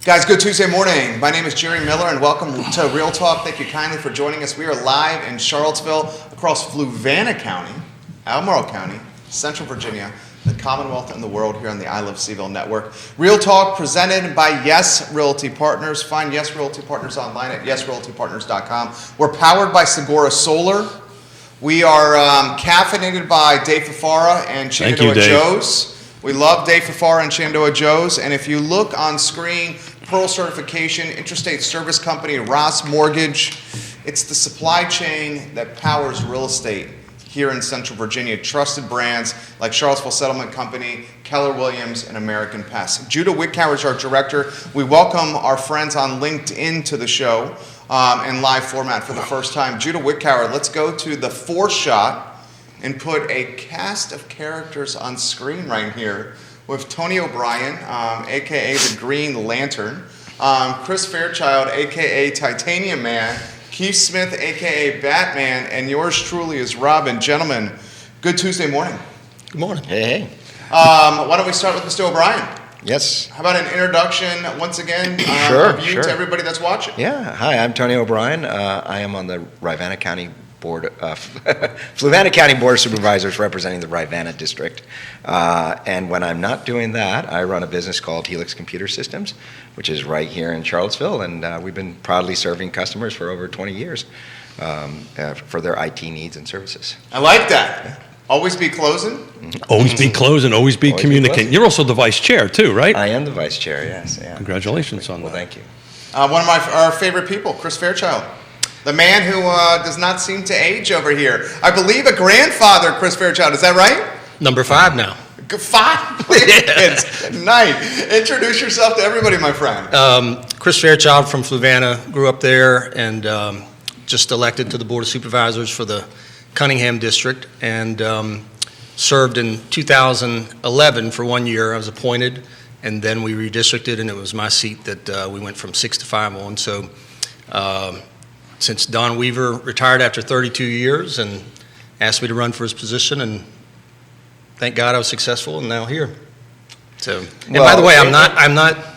Guys, good Tuesday morning. My name is Jerry Miller, and welcome to Real Talk. Thank you kindly for joining us. We are live in Charlottesville, across Fluvanna County, Albemarle County, Central Virginia, the Commonwealth and the world, here on the I Love CVille Network. Real Talk presented by Yes Realty Partners. Find Yes Realty Partners online at yesrealtypartners.com. We're powered by Sigora Solar. We are caffeinated by Dave Fafara and Shenandoah Joe's. We love Dave Fafara and Shenandoah Joe's. And if you look on screen, Pearl Certification, Intrastate Service Company, Ross Mortgage, it's the supply chain that powers real estate here in Central Virginia. Trusted brands like Charlottesville Settlement Company, Keller Williams, and American Pest. Judah Wickower is our director. We welcome our friends on LinkedIn to the show in live format for the first time. Judah Wickower, let's go to the fourth shot and put a cast of characters on screen right here with Tony O'Brien, a.k.a. the Green Lantern, Chris Fairchild, a.k.a. Titanium Man, Keith Smith, a.k.a. Batman, and yours truly is Robin. Gentlemen, good Tuesday morning. Good morning. Hey. Why don't we start with Mr. O'Brien? Yes. How about an introduction, once again, of you to everybody that's watching? Yeah. Hi, I'm Tony O'Brien. I am on the Fluvanna County Board of Supervisors representing the Fluvanna District. And when I'm not doing that, I run a business called Helix Computer Systems, which is right here in Charlottesville. And we've been proudly serving customers for over 20 years for their IT needs and services. I like that. Always be closing? Mm-hmm. Always be closing, always be communicating. You're also the vice chair too, right? I am the vice chair, yes. Yeah. Congratulations on that. Well, thank you. One of our favorite people, Chris Fairchild. The man who does not seem to age over here. I believe a grandfather, Chris Fairchild. Is that right? Number 5 now. 5 kids. Good night. Introduce yourself to everybody, my friend. Chris Fairchild from Fluvanna. Grew up there and just elected to the Board of Supervisors for the Cunningham District and served in 2011 for 1 year. I was appointed, and then we redistricted, and it was my seat that we went from 6 to 5 on. So since Don Weaver retired after 32 years and asked me to run for his position, and thank God I was successful and now here. So, and by the way, I'm not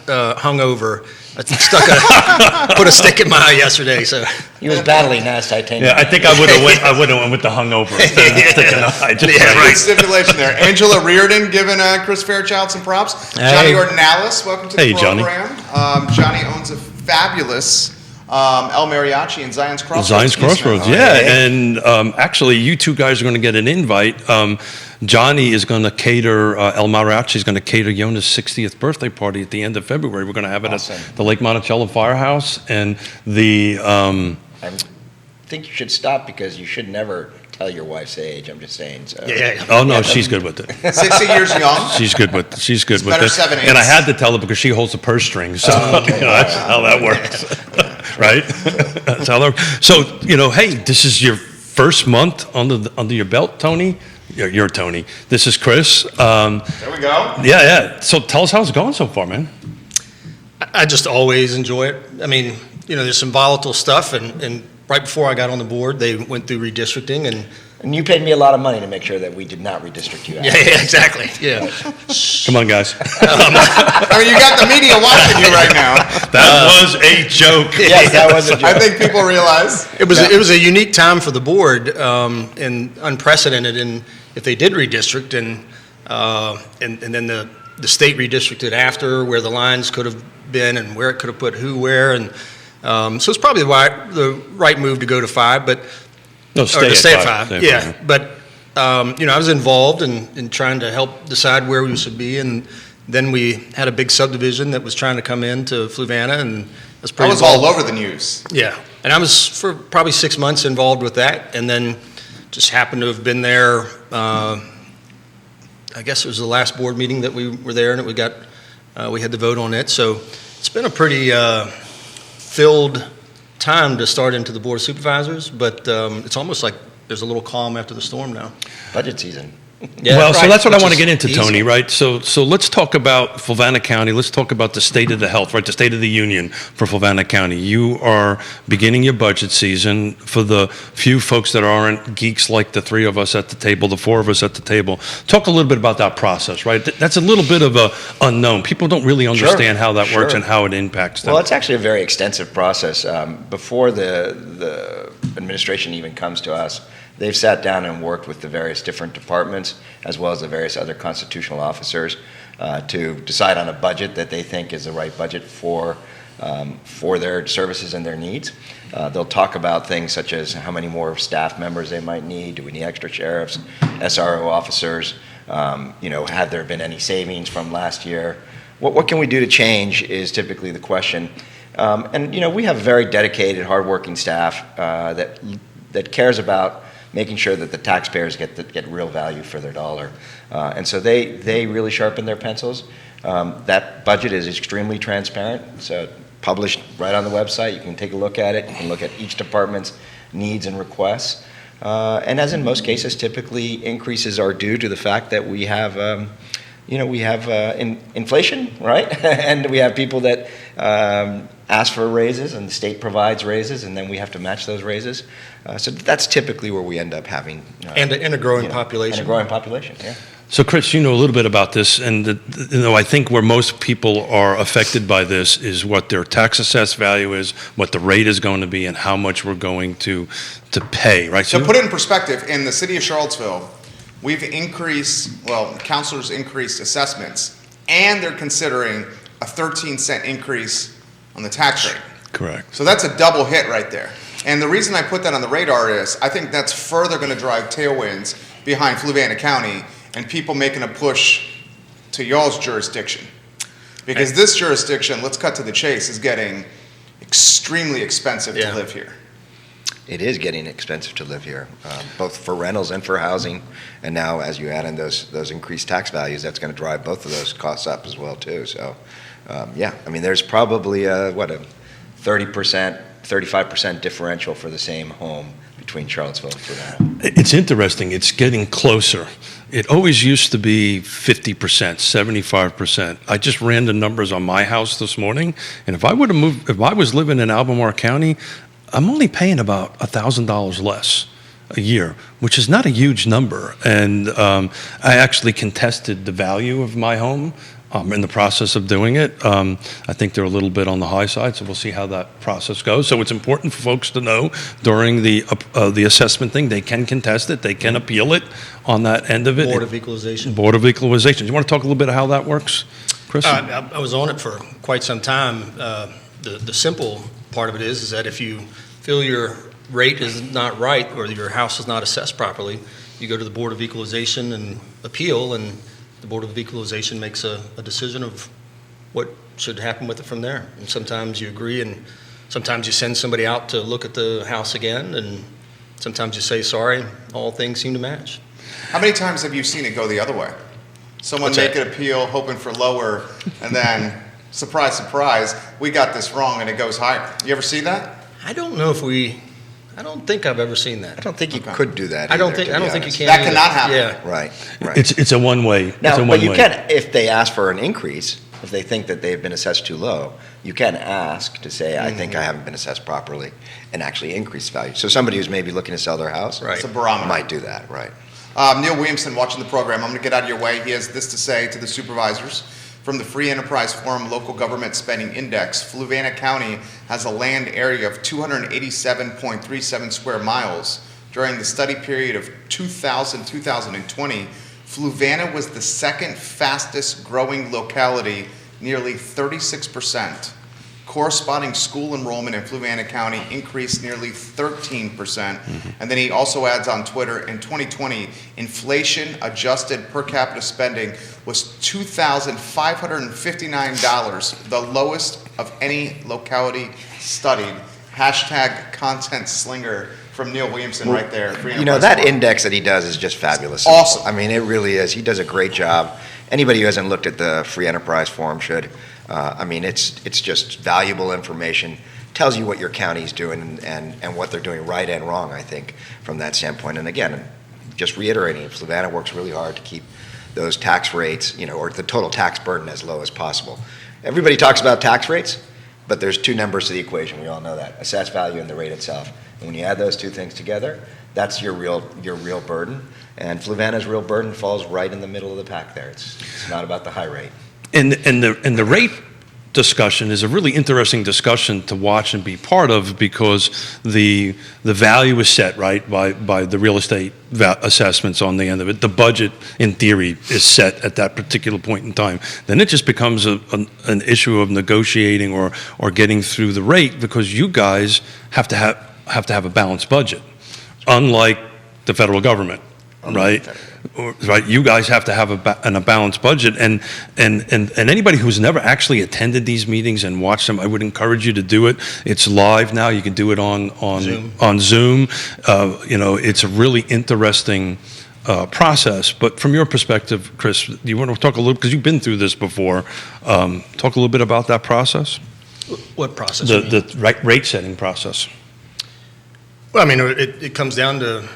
hungover. I put a stick in my eye yesterday. So He was battling Nash Titanium. Yeah, I think I would have went with the hungover instead of sticking an eye. Right. Stipulation there. Angela Reardon giving Chris Fairchild some props. Johnny Ordinalis, welcome to the program. Johnny owns a fabulous El Mariachi in Zion's Crossroads. Zion's Crossroads, yeah. And actually, you two guys are going to get an invite. Johnny is going to cater, El Mariachi is going to cater Yonna's 60th birthday party at the end of February. We're going to have it at the Lake Monticello Firehouse. And the... I think you should stop because you should never tell your wife's age. I'm just saying. So. Yeah. Oh, no, she's good with it. 60 years young. She's good with it. Better 7 8. And I had to tell her because she holds the purse string. So that's how that works. Right? That's how that works. So, hey, this is your first month under your belt, Tony. You're Tony. This is Chris. There we go. Yeah. So tell us how it's going so far, man. I just always enjoy it. I mean, there's some volatile stuff, and right before I got on the board, they went through redistricting, and you paid me a lot of money to make sure that we did not redistrict you out. Yeah, exactly. Yeah. Come on, guys. I mean, you got the media watching you right now. That was a joke. Yes, that was a joke. I think people realize it was a unique time for the board and unprecedented. And if they did redistrict, and then the state redistricted after, where the lines could have been and where it could have put who where, and so it's probably the right move to go to 5, but stay at 5. Yeah, but I was involved in trying to help decide where we should be, and then we had a big subdivision that was trying to come into Fluvanna, and I was all over the news. Yeah, and I was for probably 6 months involved with that, and then just happened to have been there. I guess it was the last board meeting that we were there, and we had to vote on it. So it's been a pretty filled time to start into the Board of Supervisors, but it's almost like there's a little calm after the storm now. Budget season. Yeah, Well, so right, that's what I which want to is get into, easy. Tony, right? So let's talk about Fluvanna County. Let's talk about the state of the health, right? The state of the union for Fluvanna County. You are beginning your budget season. For the few folks that aren't geeks like the three of us at the table, the four of us at the table, talk a little bit about that process, right? That's a little bit of a unknown. People don't really understand how that works sure. and how it impacts them. Well, it's actually a very extensive process. Before the administration even comes to us, they've sat down and worked with the various different departments, as well as the various other constitutional officers, to decide on a budget that they think is the right budget for their services and their needs. They'll talk about things such as how many more staff members they might need. Do we need extra sheriffs, SRO officers? Have there been any savings from last year? What can we do to change is typically the question. We have a very dedicated, hardworking staff that cares about making sure that the taxpayers get real value for their dollar. And so they really sharpen their pencils. That budget is extremely transparent. So published right on the website. You can take a look at it. You can look at each department's needs and requests. And as in most cases, typically increases are due to the fact that we have inflation, right? And we have people that ask for raises, and the state provides raises, and then we have to match those raises. So that's typically where we end up having And a growing population. And a growing population, yeah. So, Chris, you know a little bit about this, and I think where most people are affected by this is what their tax assessed value is, what the rate is going to be, and how much we're going to pay, right? So put it in perspective, in the city of Charlottesville, we've councilors increased assessments, and they're considering a 13-cent increase on the tax rate. Correct. So that's a double hit right there. And the reason I put that on the radar is I think that's further going to drive tailwinds behind Fluvanna County and people making a push to y'all's jurisdiction. Because this jurisdiction, let's cut to the chase, is getting extremely expensive to live here. It is getting expensive to live here, both for rentals and for housing. And now, as you add in those increased tax values, that's going to drive both of those costs up as well, too. So, there's probably a 30%, 35% differential for the same home between Charlottesville and Fluvanna. It's interesting. It's getting closer. It always used to be 50%, 75%. I just ran the numbers on my house this morning, and if I was living in Albemarle County, I'm only paying about $1,000 less a year, which is not a huge number. And I actually contested the value of my home in the process of doing it. I think they're a little bit on the high side, so we'll see how that process goes. So it's important for folks to know during the assessment thing, they can contest it, they can appeal it on that end of it. Board of Equalization. Board of Equalization. Do you want to talk a little bit of how that works, Chris? I was on it for quite some time. The simple part of it is that if you feel your rate is not right or your house is not assessed properly, you go to the Board of Equalization and appeal, and the Board of Equalization makes a decision of what should happen with it from there. And sometimes you agree, and sometimes you send somebody out to look at the house again, and sometimes you say, sorry, all things seem to match. How many times have you seen it go the other way? Someone What's make that? an appeal, hoping for lower, and then, surprise, surprise, we got this wrong and it goes higher. You ever see that? I don't think I've ever seen that. I don't think you Okay. could do that. I don't either, think to be you honest. can. That either. cannot happen. Yeah. Right. It's a one-way. Now, it's a but you one-way. can, if they ask for an increase, if they think that they've been assessed too low, you can ask to say, I think I haven't been assessed properly, and actually increase value. So somebody who's maybe looking to sell their house Right. It's a barometer. might do that, right? Neil Williamson watching the program. I'm going to get out of your way. He has this to say to the supervisors. From the Free Enterprise Forum Local Government Spending Index, Fluvanna County has a land area of 287.37 square miles. During the study period of 2000-2020, Fluvanna was the second fastest growing locality, nearly 36%. Corresponding school enrollment in Fluvanna County increased nearly 13%. And then he also adds on Twitter, in 2020, inflation-adjusted per capita spending was $2,559, the lowest of any locality studied. Hashtag content slinger from Neil Williamson right there. Free Enterprise That Forum. index that he does is just fabulous. Awesome. I mean, it really is. He does a great job. Anybody who hasn't looked at the Free Enterprise Forum should. It's just valuable information. Tells you what your county's doing and what they're doing right and wrong, I think, from that standpoint. And again, just reiterating, Fluvanna works really hard to keep those tax rates, or the total tax burden as low as possible. Everybody talks about tax rates, but there's two numbers to the equation. We all know that: assessed value and the rate itself. And when you add those two things together, that's your real burden. And Fluvanna's real burden falls right in the middle of the pack there. It's not about the high rate. And the rate discussion is a really interesting discussion to watch and be part of, because the value is set right by the real estate assessments on the end of it. The budget, in theory, is set at that particular point in time. Then it just becomes an issue of negotiating or getting through the rate, because you guys have to have a balanced budget, unlike the federal government. Right, right. You guys have to have a balanced budget, and anybody who's never actually attended these meetings and watched them, I would encourage you to do it. It's live now. You can do it on Zoom. It's a really interesting process. But from your perspective, Chris, do you want to talk a little, because you've been through this before? Talk a little bit about that process. What process? The rate setting process. Well, I mean, it comes down to,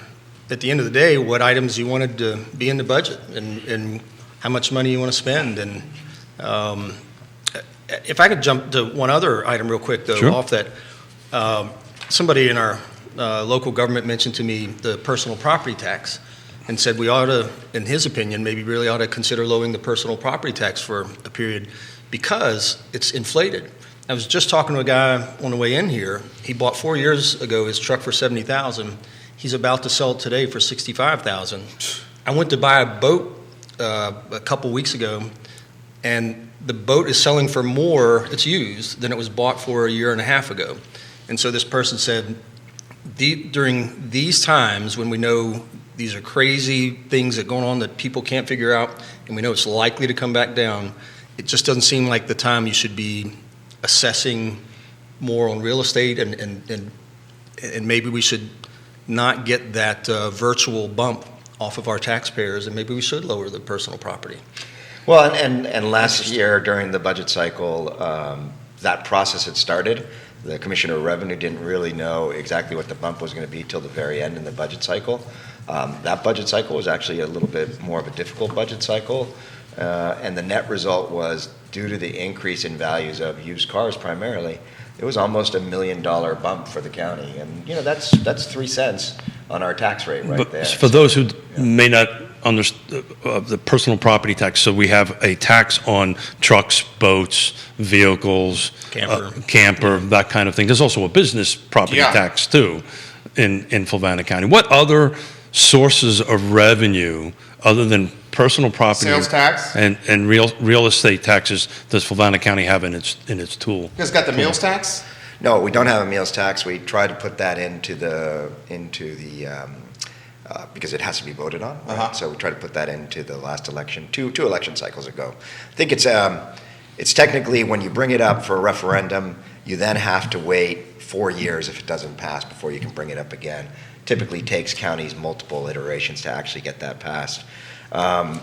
at the end of the day, what items you wanted to be in the budget and how much money you want to spend. And if I could jump to one other item real quick, though, Sure. off that, somebody in our local government mentioned to me the personal property tax and said we ought to, in his opinion, maybe really ought to consider lowering the personal property tax for a period because it's inflated. I was just talking to a guy on the way in here. He bought 4 years ago his truck for $70,000. He's about to sell it today for $65,000. I went to buy a boat a couple weeks ago, and the boat is selling for more, it's used, than it was bought for a year and a half ago. And so this person said, during these times when we know these are crazy things that are going on that people can't figure out, and we know it's likely to come back down, it just doesn't seem like the time you should be assessing more on real estate, and maybe we should not get that virtual bump off of our taxpayers, and maybe we should lower the personal property. Well, and last year during the budget cycle, that process had started. The Commissioner of Revenue didn't really know exactly what the bump was going to be till the very end in the budget cycle. That budget cycle was actually a little bit more of a difficult budget cycle, and the net result was, due to the increase in values of used cars primarily, it was almost $1 million bump for the county, and that's 3 cents on our tax rate right there. For those who may not understand the personal property tax, so we have a tax on trucks, boats, vehicles, camper, that kind of thing. There's also a business property tax too in Fluvanna County. What other sources of revenue other than personal property Sales tax and real estate taxes does Fluvanna County have in its tool? You guys got the meals tax? No, we don't have a meals tax. We tried to put that into the because it has to be voted on. Right? So we tried to put that into the last election, two election cycles ago. I think it's technically, when you bring it up for a referendum, you then have to wait 4 years if it doesn't pass before you can bring it up again. Typically takes counties multiple iterations to actually get that passed. One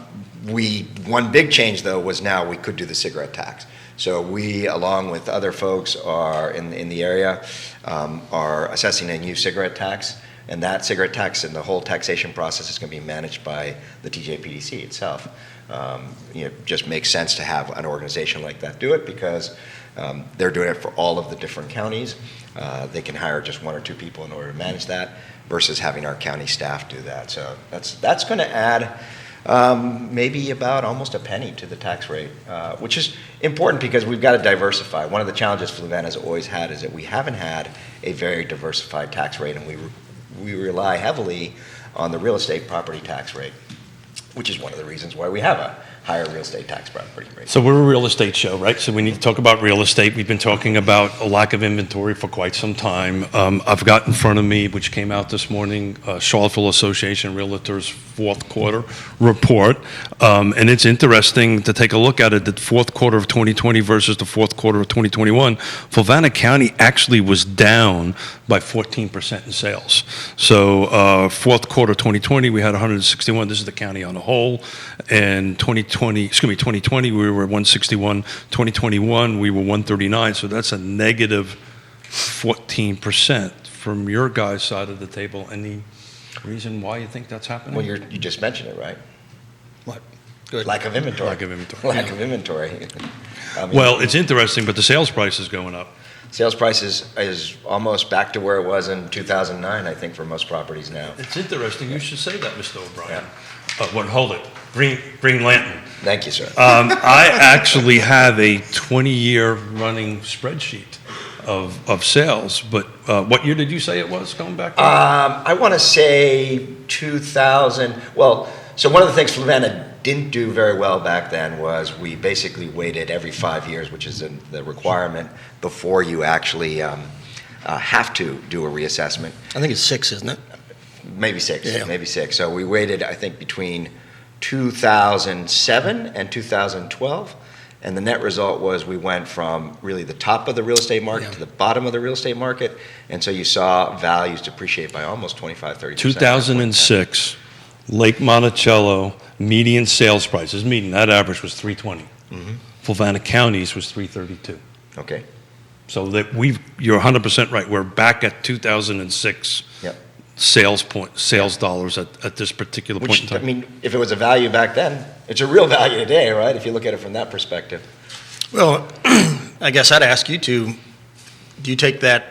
big change though was now we could do the cigarette tax. So we, along with other folks are in the area, are assessing a new cigarette tax, and that cigarette tax and the whole taxation process is going to be managed by the TJPDC itself. Just makes sense to have an organization like that do it, because they're doing it for all of the different counties. They can hire just 1 or 2 people in order to manage that, versus having our county staff do that. So that's going to add maybe about almost a penny to the tax rate, which is important because we've got to diversify. One of the challenges Fluvanna has always had is that we haven't had a very diversified tax rate, and we rely heavily on the real estate property tax rate, which is one of the reasons why we have a higher real estate tax property rate. So we're a real estate show, right? So we need to talk about real estate. We've been talking about a lack of inventory for quite some time. I've got in front of me, which came out this morning, Charlottesville Association Realtors fourth quarter report. And it's interesting to take a look at it. The fourth quarter of 2020 versus the fourth quarter of 2021, Fluvanna County actually was down by 14% in sales. So fourth quarter 2020, we had 161. This is the county on a whole. And 2020, we were 161. 2021, we were 139. So that's a negative 14% from your guys' side of the table. Reason why you think that's happening? Well, you just mentioned it, right? What? Good. Lack of inventory. Lack of inventory. Lack of inventory. I mean, Well, it's interesting, but the sales price is going up. sales prices is almost back to where it was in 2009, I think, for most properties now. It's interesting. You should say that, Mr. O'Brien. Hold it. Green Lantern. Thank you, sir. I actually have a 20-year running spreadsheet of sales, but what year did you say it was going back? I want to say 2000. Well, so one of the things Fluvanna didn't do very well back then was we basically waited every 5 years, which is the requirement, before you actually have to do a reassessment. I think it's 6, isn't it? Maybe six. Yeah. Maybe six. So we waited, I think, between 2007 and 2012. And the net result was we went from really the top of the real estate market to the bottom of the real estate market. And so you saw values depreciate by almost 25-30%. 2006, Lake Monticello, median sales prices, that average was 320. Fluvanna County's was 332. Okay. So that you're 100% right. We're back at 2006 Yep. sales dollars at this particular point in Which, time. I mean, if it was a value back then, it's a real value today, right? If you look at it from that perspective. Well, I guess I'd ask you do you take the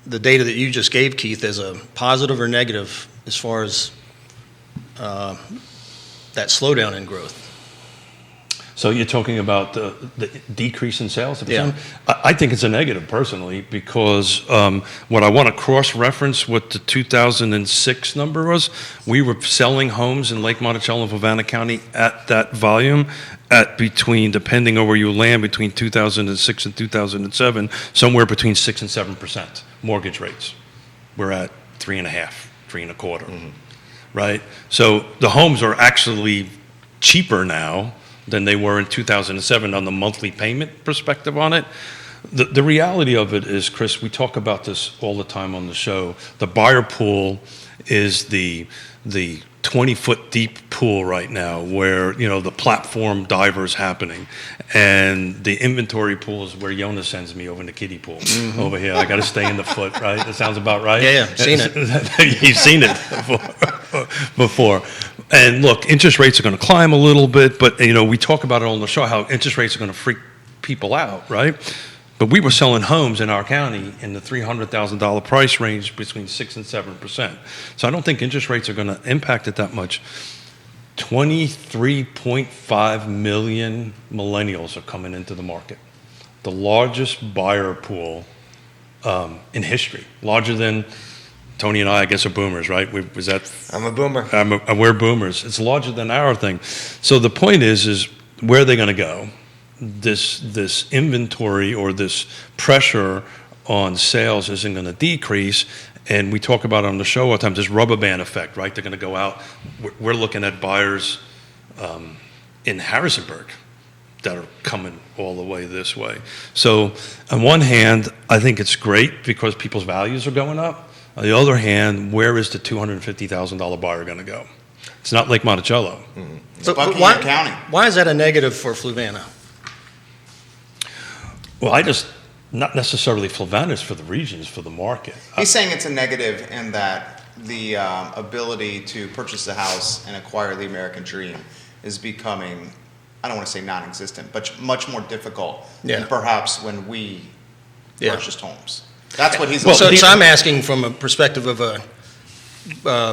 data that you just gave, Keith, as a positive or negative as far as that slowdown in growth? So you're talking about the decrease in sales? Yeah. I think it's a negative personally because what I want to cross-reference what the 2006 number was, we were selling homes in Lake Monticello and Fluvanna County at that volume at between, depending on where you land, between 2006 and 2007, somewhere between 6 and 7% mortgage rates. We're at 3.5, 3.25, right? So the homes are actually cheaper now than they were in 2007 on the monthly payment perspective on it. The reality of it is, Chris, we talk about this all the time on the show. The buyer pool is the 20-foot deep pool right now where, the platform diver is happening. And the inventory pool is where Yonna sends me over in the kiddie pool. Over here, I got to stay in the foot, right? That sounds about right? Yeah, seen it. You've seen it before. And look, interest rates are going to climb a little bit, but we talk about it on the show how interest rates are going to freak people out, right? But we were selling homes in our county in the $300,000 price range between 6 and 7%. So I don't think interest rates are going to impact it that much. 23.5 million millennials are coming into the market. The largest buyer pool in history, larger than Tony and I guess, are boomers, right? I'm a boomer. We're boomers. It's larger than our thing. So the point is where are they going to go? This inventory or this pressure on sales isn't going to decrease. And we talk about it on the show all the time, this rubber band effect, right? They're going to go out. We're looking at buyers in Harrisonburg that are coming all the way this way. So on one hand, I think it's great because people's values are going up. On the other hand, where is the $250,000 buyer going to go? It's not Lake Monticello. It's Buckingham County. Why is that a negative for Fluvanna? Well, not necessarily Fluvanna, it's for the regions, for the market. He's saying it's a negative in that the ability to purchase a house and acquire the American dream is becoming, I don't want to say non-existent, but much more difficult than perhaps when we purchased homes. That's what he's So I'm asking from a perspective of a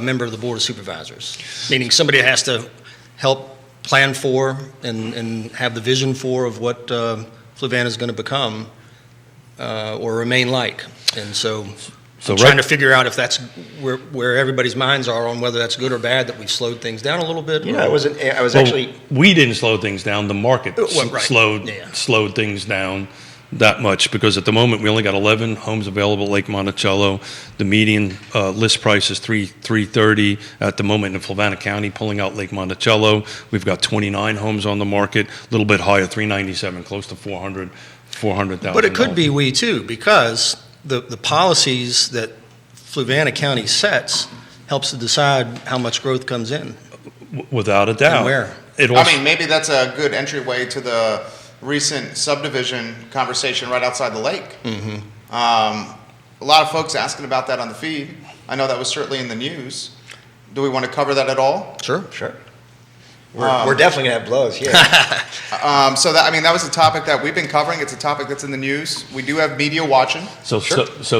member of the Board of Supervisors, meaning somebody has to help plan for and have the vision for of what Fluvanna is going to become or remain like. And so I'm trying to figure out if that's where everybody's minds are on whether that's good or bad, that we've slowed things down a little bit. We didn't slow things down. The market slowed things down that much because at the moment we only got 11 homes available at Lake Monticello. The median list price is $330 at the moment in Fluvanna County. Pulling out Lake Monticello, we've got 29 homes on the market, a little bit higher, $397, close to $400,000. But it could be we too, because the policies that Fluvanna County sets helps to decide how much growth comes in. Without a doubt. And where. Maybe that's a good entryway to the recent subdivision conversation right outside the lake. A lot of folks asking about that on the feed. I know that was certainly in the news. Do we want to cover that at all? Sure. Sure. We're definitely going to have blows here. So that was a topic that we've been covering. It's a topic that's in the news. We do have media watching. So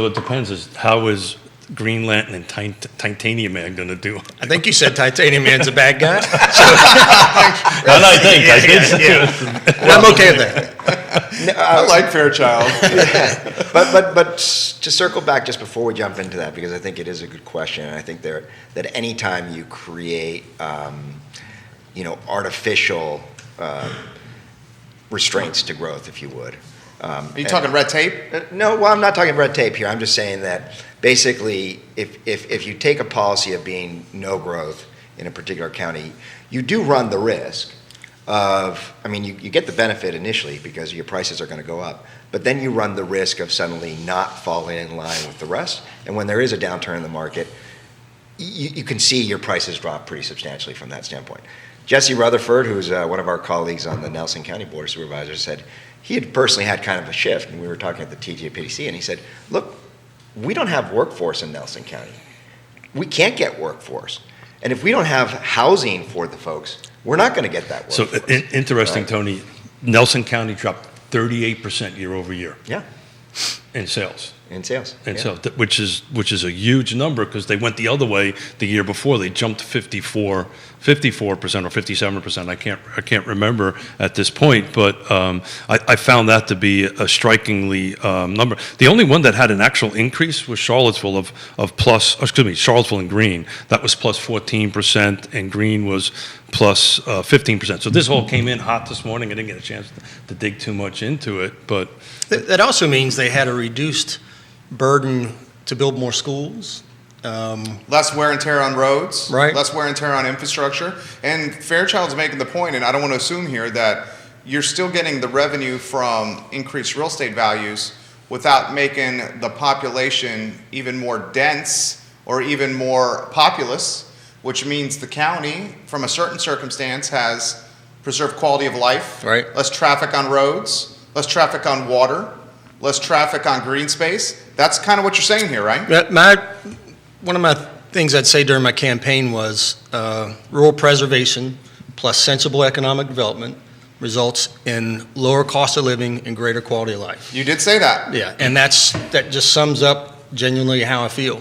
it depends. How is Green Lantern and Titanium Man going to do? I think you said Titanium Man's a bad guy. I think. I did say Well, I'm okay with that. I like Fairchild. But to circle back just before we jump into that, because I think it is a good question, and I think that any time you create artificial restraints to growth, if you would. Are you talking red tape? No, well, I'm not talking red tape here. I'm just saying that basically if you take a policy of being no growth in a particular county, you do run the risk of, you get the benefit initially because your prices are going to go up, but then you run the risk of suddenly not falling in line with the rest. And when there is a downturn in the market, you can see your prices drop pretty substantially from that standpoint. Jesse Rutherford, who's one of our colleagues on the Nelson County Board of Supervisors, said he had personally had kind of a shift, and we were talking at the TJPDC, and he said, look, we don't have workforce in Nelson County. We can't get workforce. And if we don't have housing for the folks, we're not going to get that workforce. So interesting, Right. Tony. Nelson County dropped 38% year over year Yeah, in sales. in sales. And Yeah. so, which is a huge number because they went the other way the year before. They jumped 54% or 57%. I can't remember at this point, but I found that to be a strikingly number. The only one that had an actual increase was Charlottesville Charlottesville and Green. That was plus 14%, and Green was plus 15%. So this all came in hot this morning. I didn't get a chance to dig too much into it, but That also means they had a reduced burden to build more schools. Less wear and tear on roads, Right. less wear and tear on infrastructure. And Fairchild's making the point, and I don't want to assume here, that you're still getting the revenue from increased real estate values without making the population even more dense or even more populous, which means the county, from a certain circumstance, has preserved quality of life, Right. less traffic on roads, less traffic on water, less traffic on green space. That's kind of what you're saying here, right? One of my things I'd say during my campaign was rural preservation plus sensible economic development results in lower cost of living and greater quality of life. You did say that. Yeah, and that just sums up genuinely how I feel.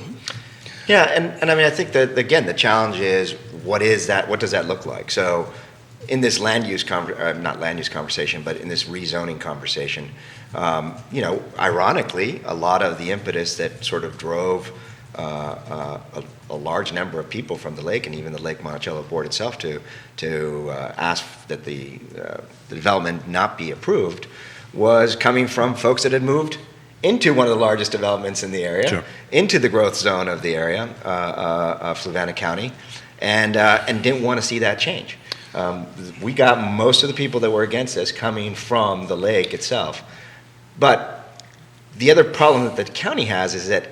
Yeah, and I think that, again, the challenge is, what is that? What does that look like? So in this not land use conversation, but in this rezoning conversation, ironically, a lot of the impetus that sort of drove a large number of people from the lake and even the Lake Monticello board itself to ask that the development not be approved was coming from folks that had moved into one of the largest developments in the area, Sure. into the growth zone of the area, Fluvanna County, and didn't want to see that change. We got most of the people that were against this coming from the lake itself. But the other problem that the county has is that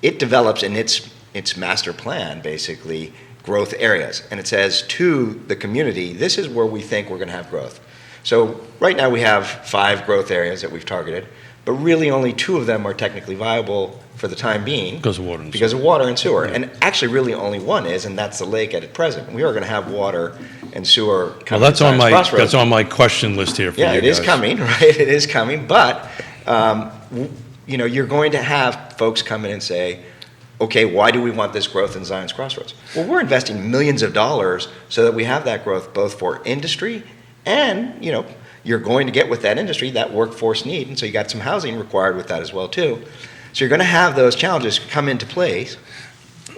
it develops in its master plan, basically, growth areas. And it says to the community, this is where we think we're going to have growth. So right now we have 5 growth areas that we've targeted, but really only 2 of them are technically viable for the time being. because of water and Because of water and sewer. And actually really only one is, and that's the lake at present. We are going to have water and sewer Well, coming. that's on Crossroads. that's on my question list here for you Yeah, guys. it is coming, right? It is coming, but you're going to have folks come in and say, okay, why do we want this growth in Zion's Crossroads? Well, we're investing millions of dollars so that we have that growth both for industry and, you're going to get with that industry that workforce need, and so you got some housing required with that as well too. So you're going to have those challenges come into place,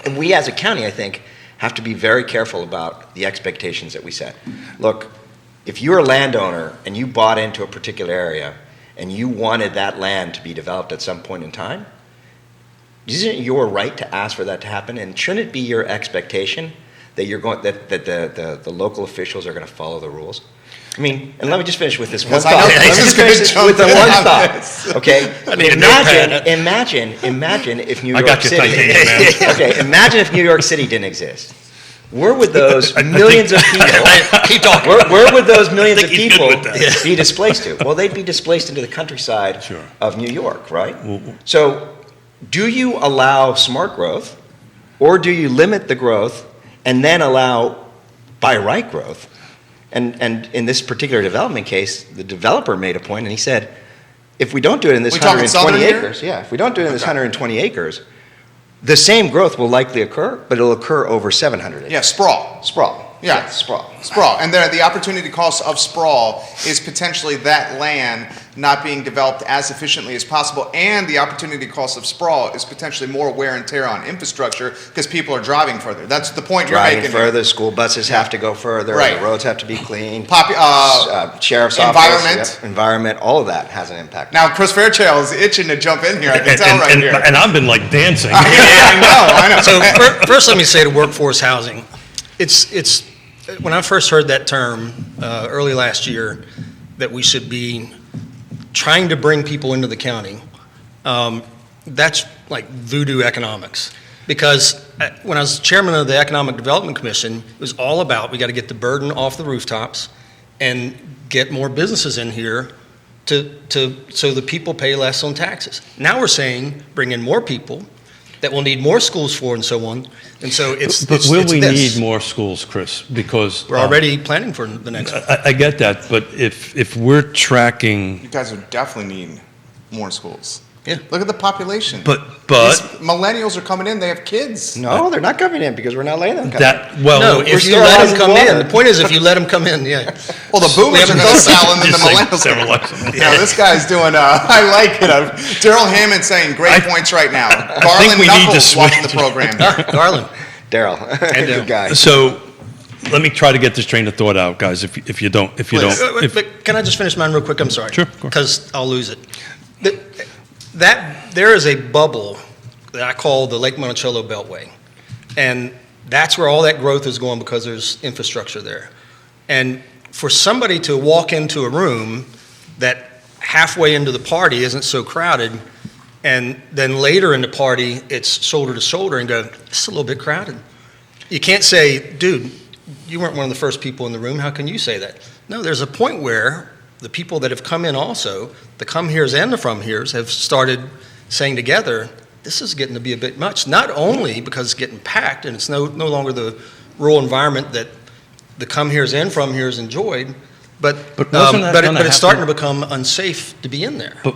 and we as a county, I think, have to be very careful about the expectations that we set. Look, if you're a landowner and you bought into a particular area and you wanted that land to be developed at some point in time, isn't it your right to ask for that to happen? And shouldn't it be your expectation that the local officials are going to follow the rules? And let me just finish with this one Yes, I thought. know. Let me I'm just just gonna finish jump with the in one on thought. this. Okay. I need a notepad. Imagine if New I York got your City. titanium, man. Okay. Imagine if New York City didn't exist. Where would those millions of people? Keep talking. Where would those millions of think he's people good with that. be displaced to? Well, they'd be displaced into the countryside Sure. of New York, right? So, do you allow smart growth, or do you limit the growth and then allow by right growth. And in this particular development case, the developer made a point, and he said, if we don't do it in this We talking 120 southern acres, if we don't do it in this 120 acres, the same growth will likely occur, but it'll occur over 700 acres. Yeah, sprawl. Sprawl. Yeah, sprawl. Sprawl. And the opportunity cost of sprawl is potentially that land not being developed as efficiently as possible, and the opportunity cost of sprawl is potentially more wear and tear on infrastructure because people are driving further. That's the point you're Driving making. further, school buses have to go further, Right. the roads have to be cleaned, sheriff's environment. office, environment, all of that has an impact. Now, Chris Fairchild is itching to jump in here. I can tell and, here. and I've been like dancing. Yeah, I know. So first, let me say to workforce housing, it's when I first heard that term early last year, that we should be trying to bring people into the county. That's like voodoo economics, because when I was chairman of the Economic Development Commission, it was all about we got to get the burden off the rooftops and get more businesses in here so the people pay less on taxes. Now we're saying bring in more people that we'll need more schools for and so on. And so But will we need more schools, Chris? Because We're already planning for the next one. I get that, but if we're tracking, You guys would definitely need more schools. Yeah. Look at the population. but These millennials are coming in, they have kids. No, they're not coming in because we're not letting them come in. that well, No, we're if you still let them housing come water. in, the point is if you let them come in, yeah. Well, the boomers are going to sell and then the Just like millennials are several going elections. to. No, this guy's doing, I like it. Daryl Hammond saying great points right now. Garland we need to Knuckles watching the switch. program. Garland. Daryl, good guy. So let me try to get this train of thought out, guys. If you don't, But can I just finish mine real quick? I'm sorry. Sure, of course. Because I'll lose it. There is a bubble that I call the Lake Monticello Beltway. And that's where all that growth is going because there's infrastructure there. And for somebody to walk into a room that halfway into the party isn't so crowded, and then later in the party it's shoulder to shoulder and go, it's a little bit crowded. You can't say, dude, you weren't one of the first people in the room. How can you say that? No, there's a point where the people that have come in also, the come heres and the from heres, have started saying together, this is getting to be a bit much. Not only because it's getting packed and it's no longer the rural environment that the come heres and from heres enjoyed, but wasn't that gonna it's starting to happen? become unsafe to be in there. But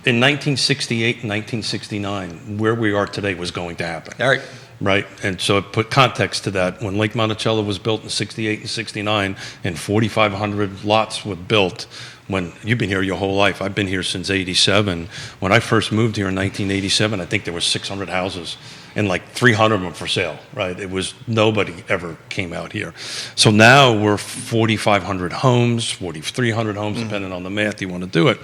in 1968 and 1969, where we are today was going to happen. All right. Right, and so it put context to that. When Lake Monticello was built in 68 and 69, and 4,500 lots were built, when you've been here your whole life, I've been here since 87. When I first moved here in 1987, I think there were 600 houses, and like 300 of them for sale, right? It was, nobody ever came out here. So now we're 4,500 homes, 4,300 homes, depending on the math you want to do it.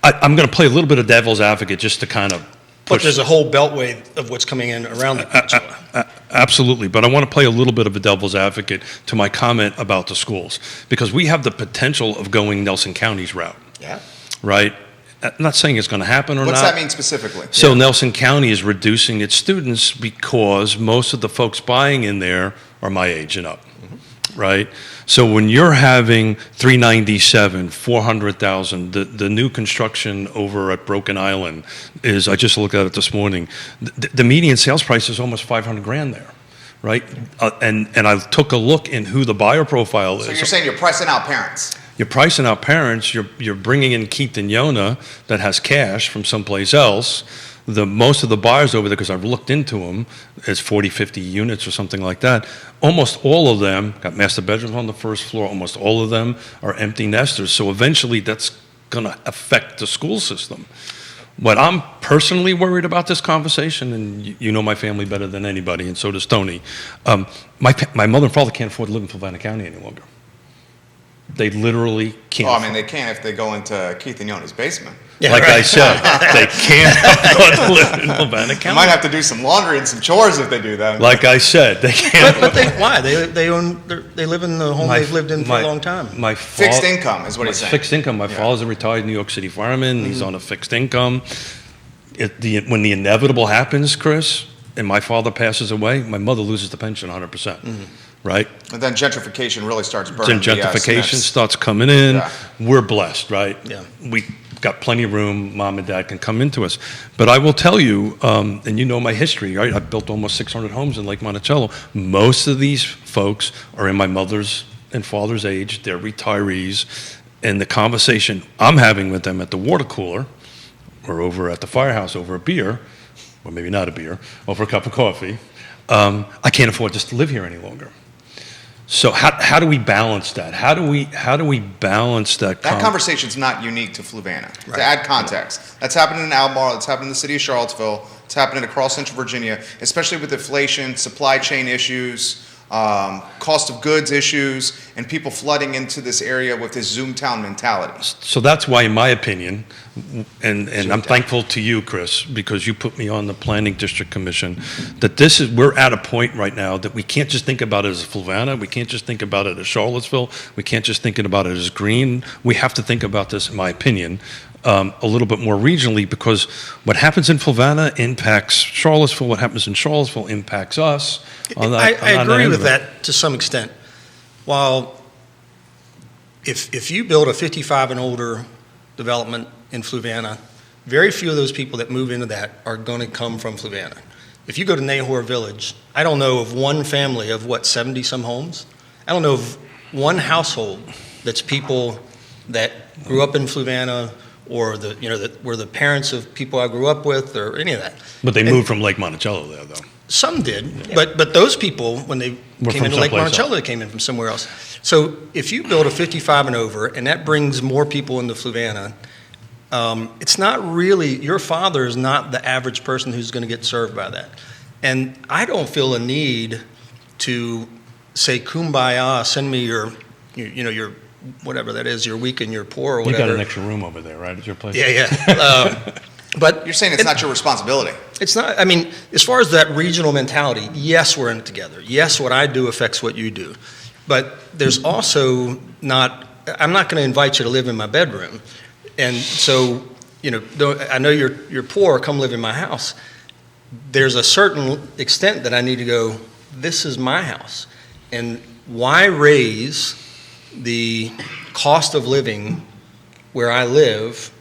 I'm going to play a little bit of devil's advocate just to kind of But there's a whole beltway of what's coming in around the peninsula. Absolutely, but I want to play a little bit of a devil's advocate to my comment about the schools, because we have the potential of going Nelson County's route, Yeah. right? I'm not saying it's going to happen or What's not. that mean specifically? So Nelson County is reducing its students because most of the folks buying in there are my age and up, right? So when you're having 397, 400,000, the new construction over at Broken Island is, I just looked at it this morning, the median sales price is almost 500 grand there, right? And I took a look in who the buyer profile is. So you're saying you're pressing out parents? You're pricing out parents, you're bringing in Keith and Yonna that has cash from someplace else. Most of the buyers over there, because I've looked into them, it's 40, 50 units or something like that. Almost all of them got master bedrooms on the first floor. Almost all of them are empty nesters. So eventually that's going to affect the school system. What I'm personally worried about this conversation, and you know my family better than anybody, and so does Tony, my mother and father can't afford to live in Fluvanna County any longer. They literally can't. Oh, I mean, they can if they go into Keith and Yona's basement. Yeah, Like right. I said, they can't afford to live in Fluvanna They County. might have to do some laundry and some chores if they do that. Like I said, they can't. But why? They live in the home they've lived in for a long time. My Fixed income is what he's saying. Fixed income. My Yeah. father's a retired New York City fireman. He's on a fixed income. When the inevitable happens, Chris, and my father passes away, my mother loses the pension 100%. Right? And then gentrification really starts Then burning. gentrification the, SNFs. starts coming in. Yeah. We're blessed, right? Yeah. got plenty of room. Mom and dad can come into us. But I will tell you, and you know my history, right? I've built almost 600 homes in Lake Monticello. Most of these folks are in my mother's and father's age. They're retirees. And the conversation I'm having with them at the water cooler or over at the firehouse over a beer, or maybe not a beer, over a cup of coffee, I can't afford just to live here any longer. So how do we balance that? How do we balance that? That conversation's not unique to Fluvanna. Right. To add context, that's happening in Albemarle. It's happening in the city of Charlottesville. It's happening across Central Virginia, especially with inflation, supply chain issues, cost of goods issues, and people flooding into this area with this Zoomtown mentality. So that's why, in my opinion, and I'm thankful to you, Chris, because you put me on the Planning District Commission, that we're at a point right now that we can't just think about it as Fluvanna, we can't just think about it as Charlottesville, we can't just think about it as Green. We have to think about this, in my opinion, a little bit more regionally, because what happens in Fluvanna impacts Charlottesville, what happens in Charlottesville impacts us. I agree with that to some extent. While if you build a 55 and older development in Fluvanna, very few of those people that move into that are going to come from Fluvanna. If you go to Nahor Village, I don't know of one family of 70 some homes. I don't know of one household that's people that grew up in Fluvanna or that were the parents of people I grew up with or any of that. But they moved from Lake Monticello there, though. Some did, but those people, when they came into Lake Monticello, they came in from somewhere else. So if you build a 55 and over, and that brings more people into Fluvanna, it's not really, your father is not the average person who's going to get served by that. And I don't feel a need to say, kumbaya, send me your whatever that is, your weak and your poor or whatever. You got an extra room over there, right, at your place? Yeah. But you're saying it's not your responsibility. It's not. I mean, as far as that regional mentality, yes, we're in it together. Yes, what I do affects what you do. But there's also not, I'm not going to invite you to live in my bedroom. And so, I know you're poor, come live in my house. There's a certain extent that I need to go, this is my house. And why raise the cost of living where I live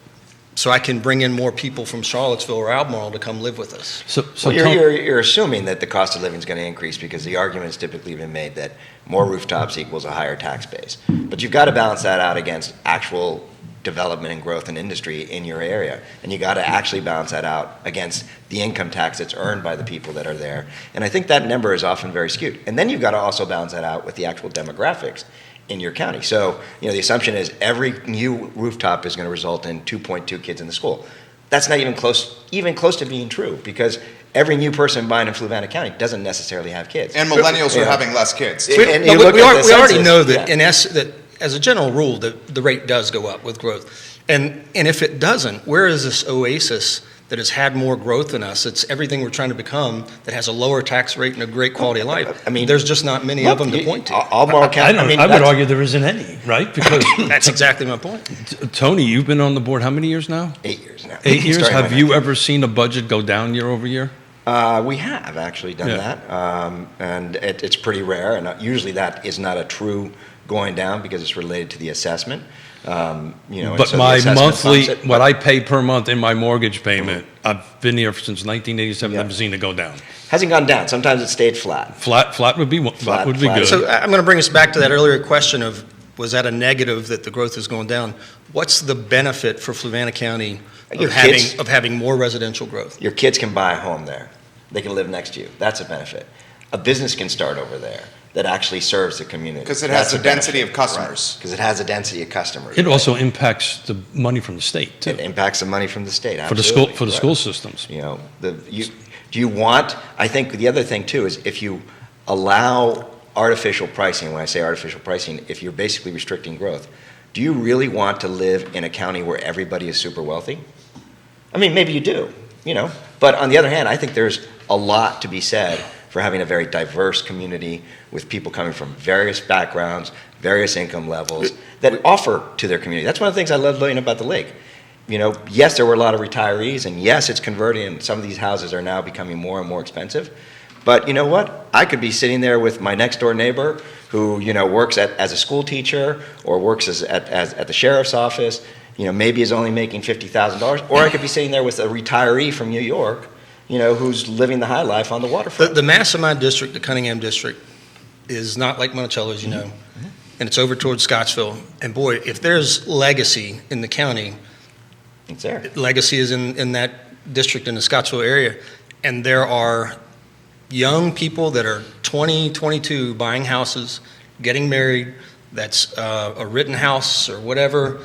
so I can bring in more people from Charlottesville or Albemarle to come live with us? So you're assuming that the cost of living is going to increase because the argument has typically been made that more rooftops equals a higher tax base. But you've got to balance that out against actual development and growth in industry in your area. And you got to actually balance that out against the income tax that's earned by the people that are there. And I think that number is often very skewed. And then you've got to also balance that out with the actual demographics in your county. So, the assumption is every new rooftop is going to result in 2.2 kids in the school. That's not even close to being true, because every new person buying in Fluvanna County doesn't necessarily have kids. And millennials are having less kids. We already know that that as a general rule, the rate does go up with growth. And if it doesn't, where is this oasis that has had more growth than us? It's everything we're trying to become that has a lower tax rate and a great quality of life. I mean, there's just not many of them to point to. Albemarle County. I would argue there isn't any, right? Because that's exactly my point. Tony, you've been on the board how many years now? 8 years now. 8 years? Have you ever seen a budget go down year over year? We have actually done that, and it's pretty rare, and usually that is not a true going down because it's related to the assessment. But so my monthly, what I pay per month in my mortgage payment, I've been here since 1987, I've seen it go down. Hasn't gone down. Sometimes it stayed flat. Flat would be good. So I'm going to bring us back to that earlier question of, was that a negative that the growth is going down? What's the benefit for Fluvanna County of having more residential growth? Your kids can buy a home there. They can live next to you. That's a benefit. A business can start over there that actually serves the community. Because it has a density of customers. Because it has a density of customers. It also impacts the money from the state, too. It impacts the money from the state, absolutely. For the school systems. Do you want, I think the other thing, too, is if you allow artificial pricing, when I say artificial pricing, if you're basically restricting growth, do you really want to live in a county where everybody is super wealthy? I mean, maybe you do, But on the other hand, I think there's a lot to be said for having a very diverse community with people coming from various backgrounds, various income levels that offer to their community. That's one of the things I love learning about the lake. Yes, there were a lot of retirees, and yes, it's converting, and some of these houses are now becoming more and more expensive. But you know what? I could be sitting there with my next door neighbor who, works as a school teacher or works at the sheriff's office, maybe is only making $50,000, or I could be sitting there with a retiree from New York, who's living the high life on the waterfront. The Mastermind District, the Cunningham District, is not like Monticello, as you know, and it's over towards Scottsville. And boy, if there's legacy in the county, It's there. legacy is in that district in the Scottsville area, and there are young people that are 20, 22 buying houses, getting married. That's a written house or whatever,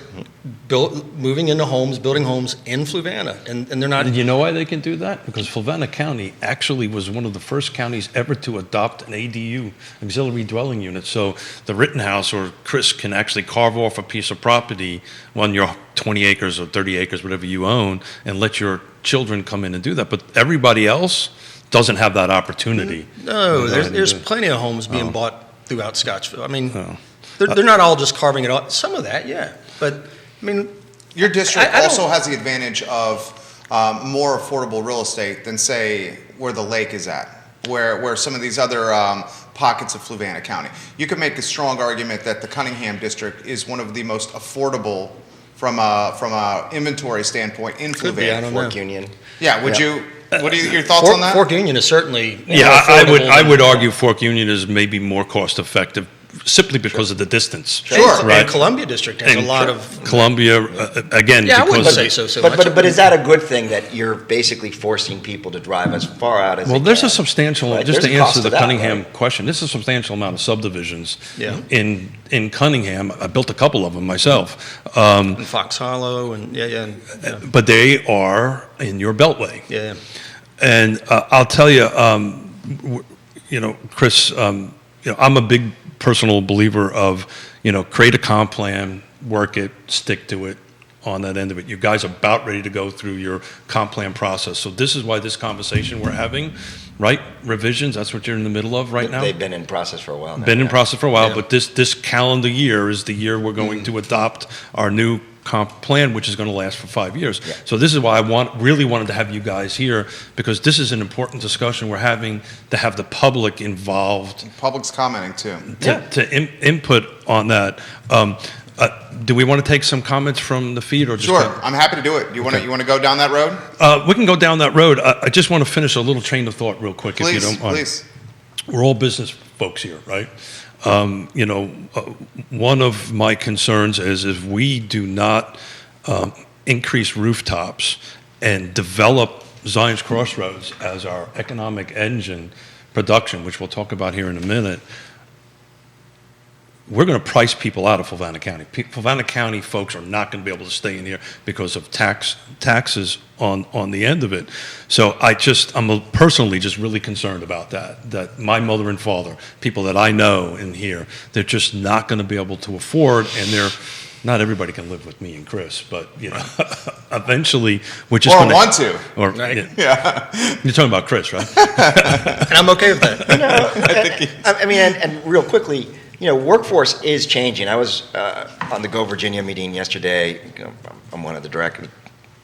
moving into homes, building homes in Fluvanna, and they're not. And you know why they can do that? Because Fluvanna County actually was one of the first counties ever to adopt an ADU, auxiliary dwelling unit. So the Rittenhouse or Chris can actually carve off a piece of property on your 20 acres or 30 acres, whatever you own, and let your children come in and do that. But everybody else doesn't have that opportunity. No, there's plenty of homes being bought throughout Scottsville. I mean, Oh. they're not all just carving it off. Some of that, yeah, but I mean, Your district I don't- also has the advantage of more affordable real estate than, say, where the lake is at, where some of these other pockets of Fluvanna County. You could make a strong argument that the Cunningham district is one of the most affordable from a inventory standpoint in Could be, I Fluvanna. don't know. Fork Union. Yeah, would Yeah. you? What are your thoughts on that? Fork Union is certainly more Yeah, I affordable would than- argue Fork Union is maybe more cost effective simply because of the distance. Sure. And Right. Columbia District has a And lot of. Columbia, again, Yeah, I wouldn't because say so But, much. but is that a good thing that you're basically forcing people to drive as far out as well, they there's can? a substantial, Right, just there's to a cost answer the to that, Cunningham right? question, there's a substantial amount of subdivisions Yeah. in Cunningham. I built a couple of them myself, And Fox Hollow and yeah. but they are in your beltway. Yeah. And I'll tell you, Chris, I'm a big personal believer of, create a comp plan, work it, stick to it on that end of it. You guys are about ready to go through your comp plan process. So this is why this conversation we're having, right? Revisions, that's what you're in the middle of right now? They've been in process for a while now. Been in yeah. process for a while, Yeah. but this calendar year is the year we're going to adopt our new comp plan, which is going to last for 5 years. Yeah. So this is why I really wanted to have you guys here, because this is an important discussion we're having to have the public involved Public's commenting too. input on that. Do we want to take some comments from the feed or just? Sure, I'm happy to do it. You want to go down that road? We can go down that road. I just want to finish a little train of thought real quick, if you Please, don't mind. please. We're all business folks here, right? One of my concerns is if we do not increase rooftops and develop Zion's Crossroads as our economic engine production, which we'll talk about here in a minute, we're going to price people out of Fluvanna County. Fluvanna County folks are not going to be able to stay in here because of taxes on the end of it. So I'm personally just really concerned about that my mother and father, people that I know in here, they're just not going to be able to afford, and not everybody can live with me and Chris, but eventually we're just Or going to want to. Or Right. Yeah. You're talking about Chris, right? And I'm okay with that. I mean, and real quickly, workforce is changing. I was on the Go Virginia meeting yesterday. I'm one of the direct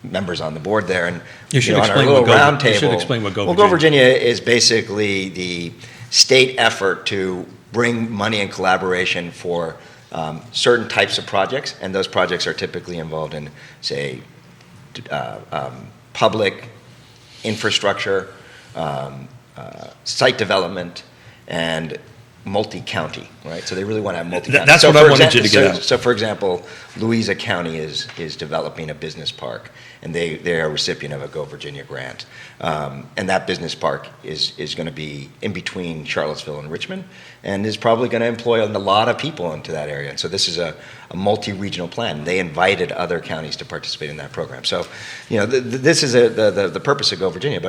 members on the board there, and You should on our explain little what Go- round you table. should explain what Go Well, Go Virginia Virginia is basically the state effort to bring money and collaboration for certain types of projects, and those projects are typically involved in, say, public infrastructure, site development, and multi-county, right? So they really want to have multi-county. That's So what I for wanted you to get example- at. So for example, Louisa County is developing a business park, and they are a recipient of a Go Virginia grant. And that business park is going to be in between Charlottesville and Richmond, and is probably going to employ a lot of people into that area. And so this is a multi-regional plan. They invited other counties to participate in that program. So, this is the purpose of Go Virginia.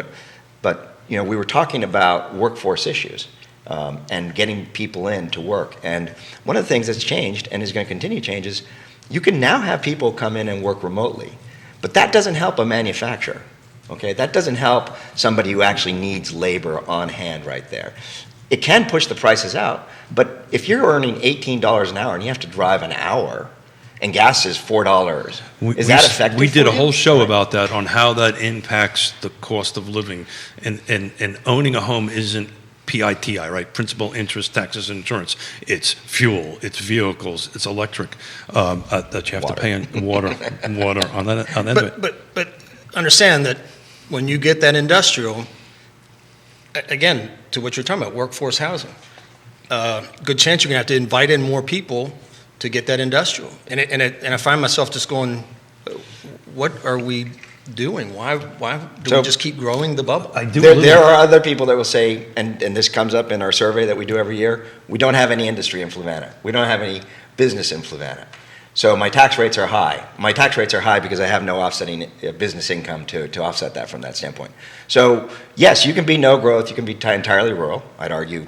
But we were talking about workforce issues. And getting people in to work. And one of the things that's changed and is going to continue to change is you can now have people come in and work remotely, but that doesn't help a manufacturer, okay? That doesn't help somebody who actually needs labor on hand right there. It can push the prices out, but if you're earning $18 an hour and you have to drive an hour and gas is $4, is that effective We did for a you? whole show Right. about that, on how that impacts the cost of living. And owning a home isn't PITI, right? Principal, interest, taxes, and insurance. It's fuel, it's vehicles, it's electric that you have to pay in water on that end of it. But understand that when you get that industrial, again, to what you're talking about, workforce housing, good chance you're going to have to invite in more people to get that industrial. And I find myself just going, what are we doing? Why do we just keep growing the bubble? There are other people that will say, and this comes up in our survey that we do every year, we don't have any industry in Fluvanna. We don't have any business in Fluvanna. So my tax rates are high. My tax rates are high because I have no offsetting business income to offset that from that standpoint. So yes, you can be no growth, you can be entirely rural. I'd argue,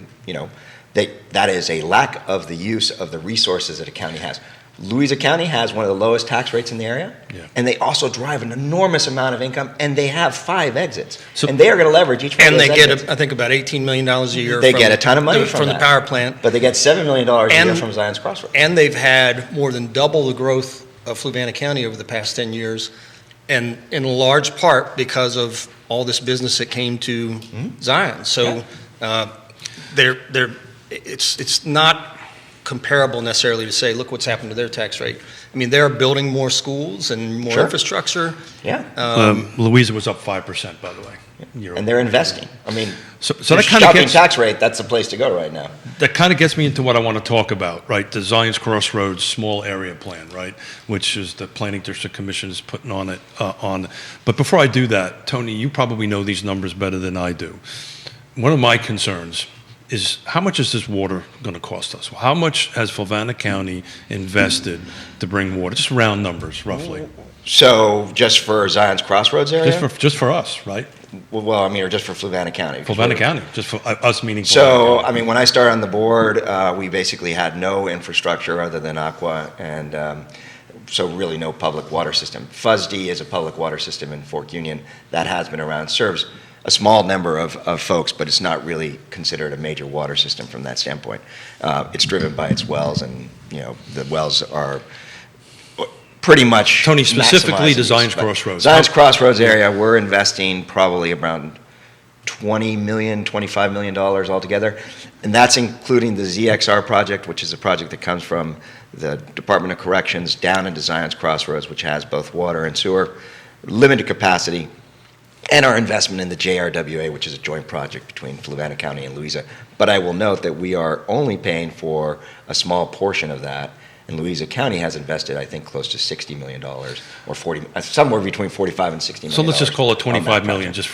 that is a lack of the use of the resources that a county has. Louisa County has one of the lowest tax rates in the area, and they also drive an enormous amount of income, and they have 5 exits. And they are going to leverage each one of those exits. And they get, I think, about $18 million a year. They get a ton of money from the power plant. But they get $7 million a year from Zion's Crossroads. And they've had more than double the growth of Fluvanna County over the past 10 years, and in large part because of all this business that came to Zion. So it's not comparable necessarily to say, look what's happened to their tax rate. I mean, they're building more schools and more infrastructure. Yeah. Louisa was up 5%, by the way. And they're investing. I mean, so that kind of gets tax rate. That's the place to go right now. That kind of gets me into what I want to talk about, right? The Zion's Crossroads small area plan, right? Which is the Planning District Commission is putting on it. But before I do that, Tony, you probably know these numbers better than I do. One of my concerns is how much is this water going to cost us? How much has Fluvanna County invested to bring water? Just round numbers, roughly. So just for Zion's Crossroads area? Just for us, right? Well, I mean, or just for Fluvanna County? Fluvanna County, just for us meaning Fluvanna So, County. I mean, when I started on the board, we basically had no infrastructure other than aqua, and so really no public water system. FUSD is a public water system in Fork Union that has been around, serves a small number of folks, but it's not really considered a major water system from that standpoint. It's driven by its wells, and the wells are pretty much Tony, specifically to Zion's maximizing Crossroads. Zion's Crossroads area, we're investing probably around $20 million, $25 million altogether, and that's including the ZXR project, which is a project that comes from the Department of Corrections down into Zion's Crossroads, which has both water and sewer, limited capacity, and our investment in the JRWA, which is a joint project between Fluvanna County and Louisa. But I will note that we are only paying for a small portion of that, and Louisa County has invested, I think, close to $60 million, or somewhere between $45 and $60 million. So let's just call it $25 million, just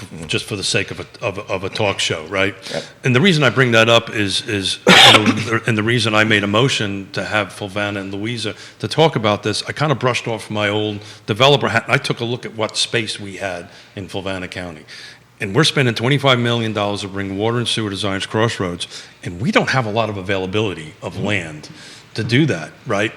for the sake of a talk show, right? Yep. And the reason I bring that up is and the reason I made a motion to have Fluvanna and Louisa to talk about this, I kind of brushed off my old developer hat, and I took a look at what space we had in Fluvanna County. And we're spending $25 million to bring water and sewer to Zion's Crossroads, and we don't have a lot of availability of land to do that, right?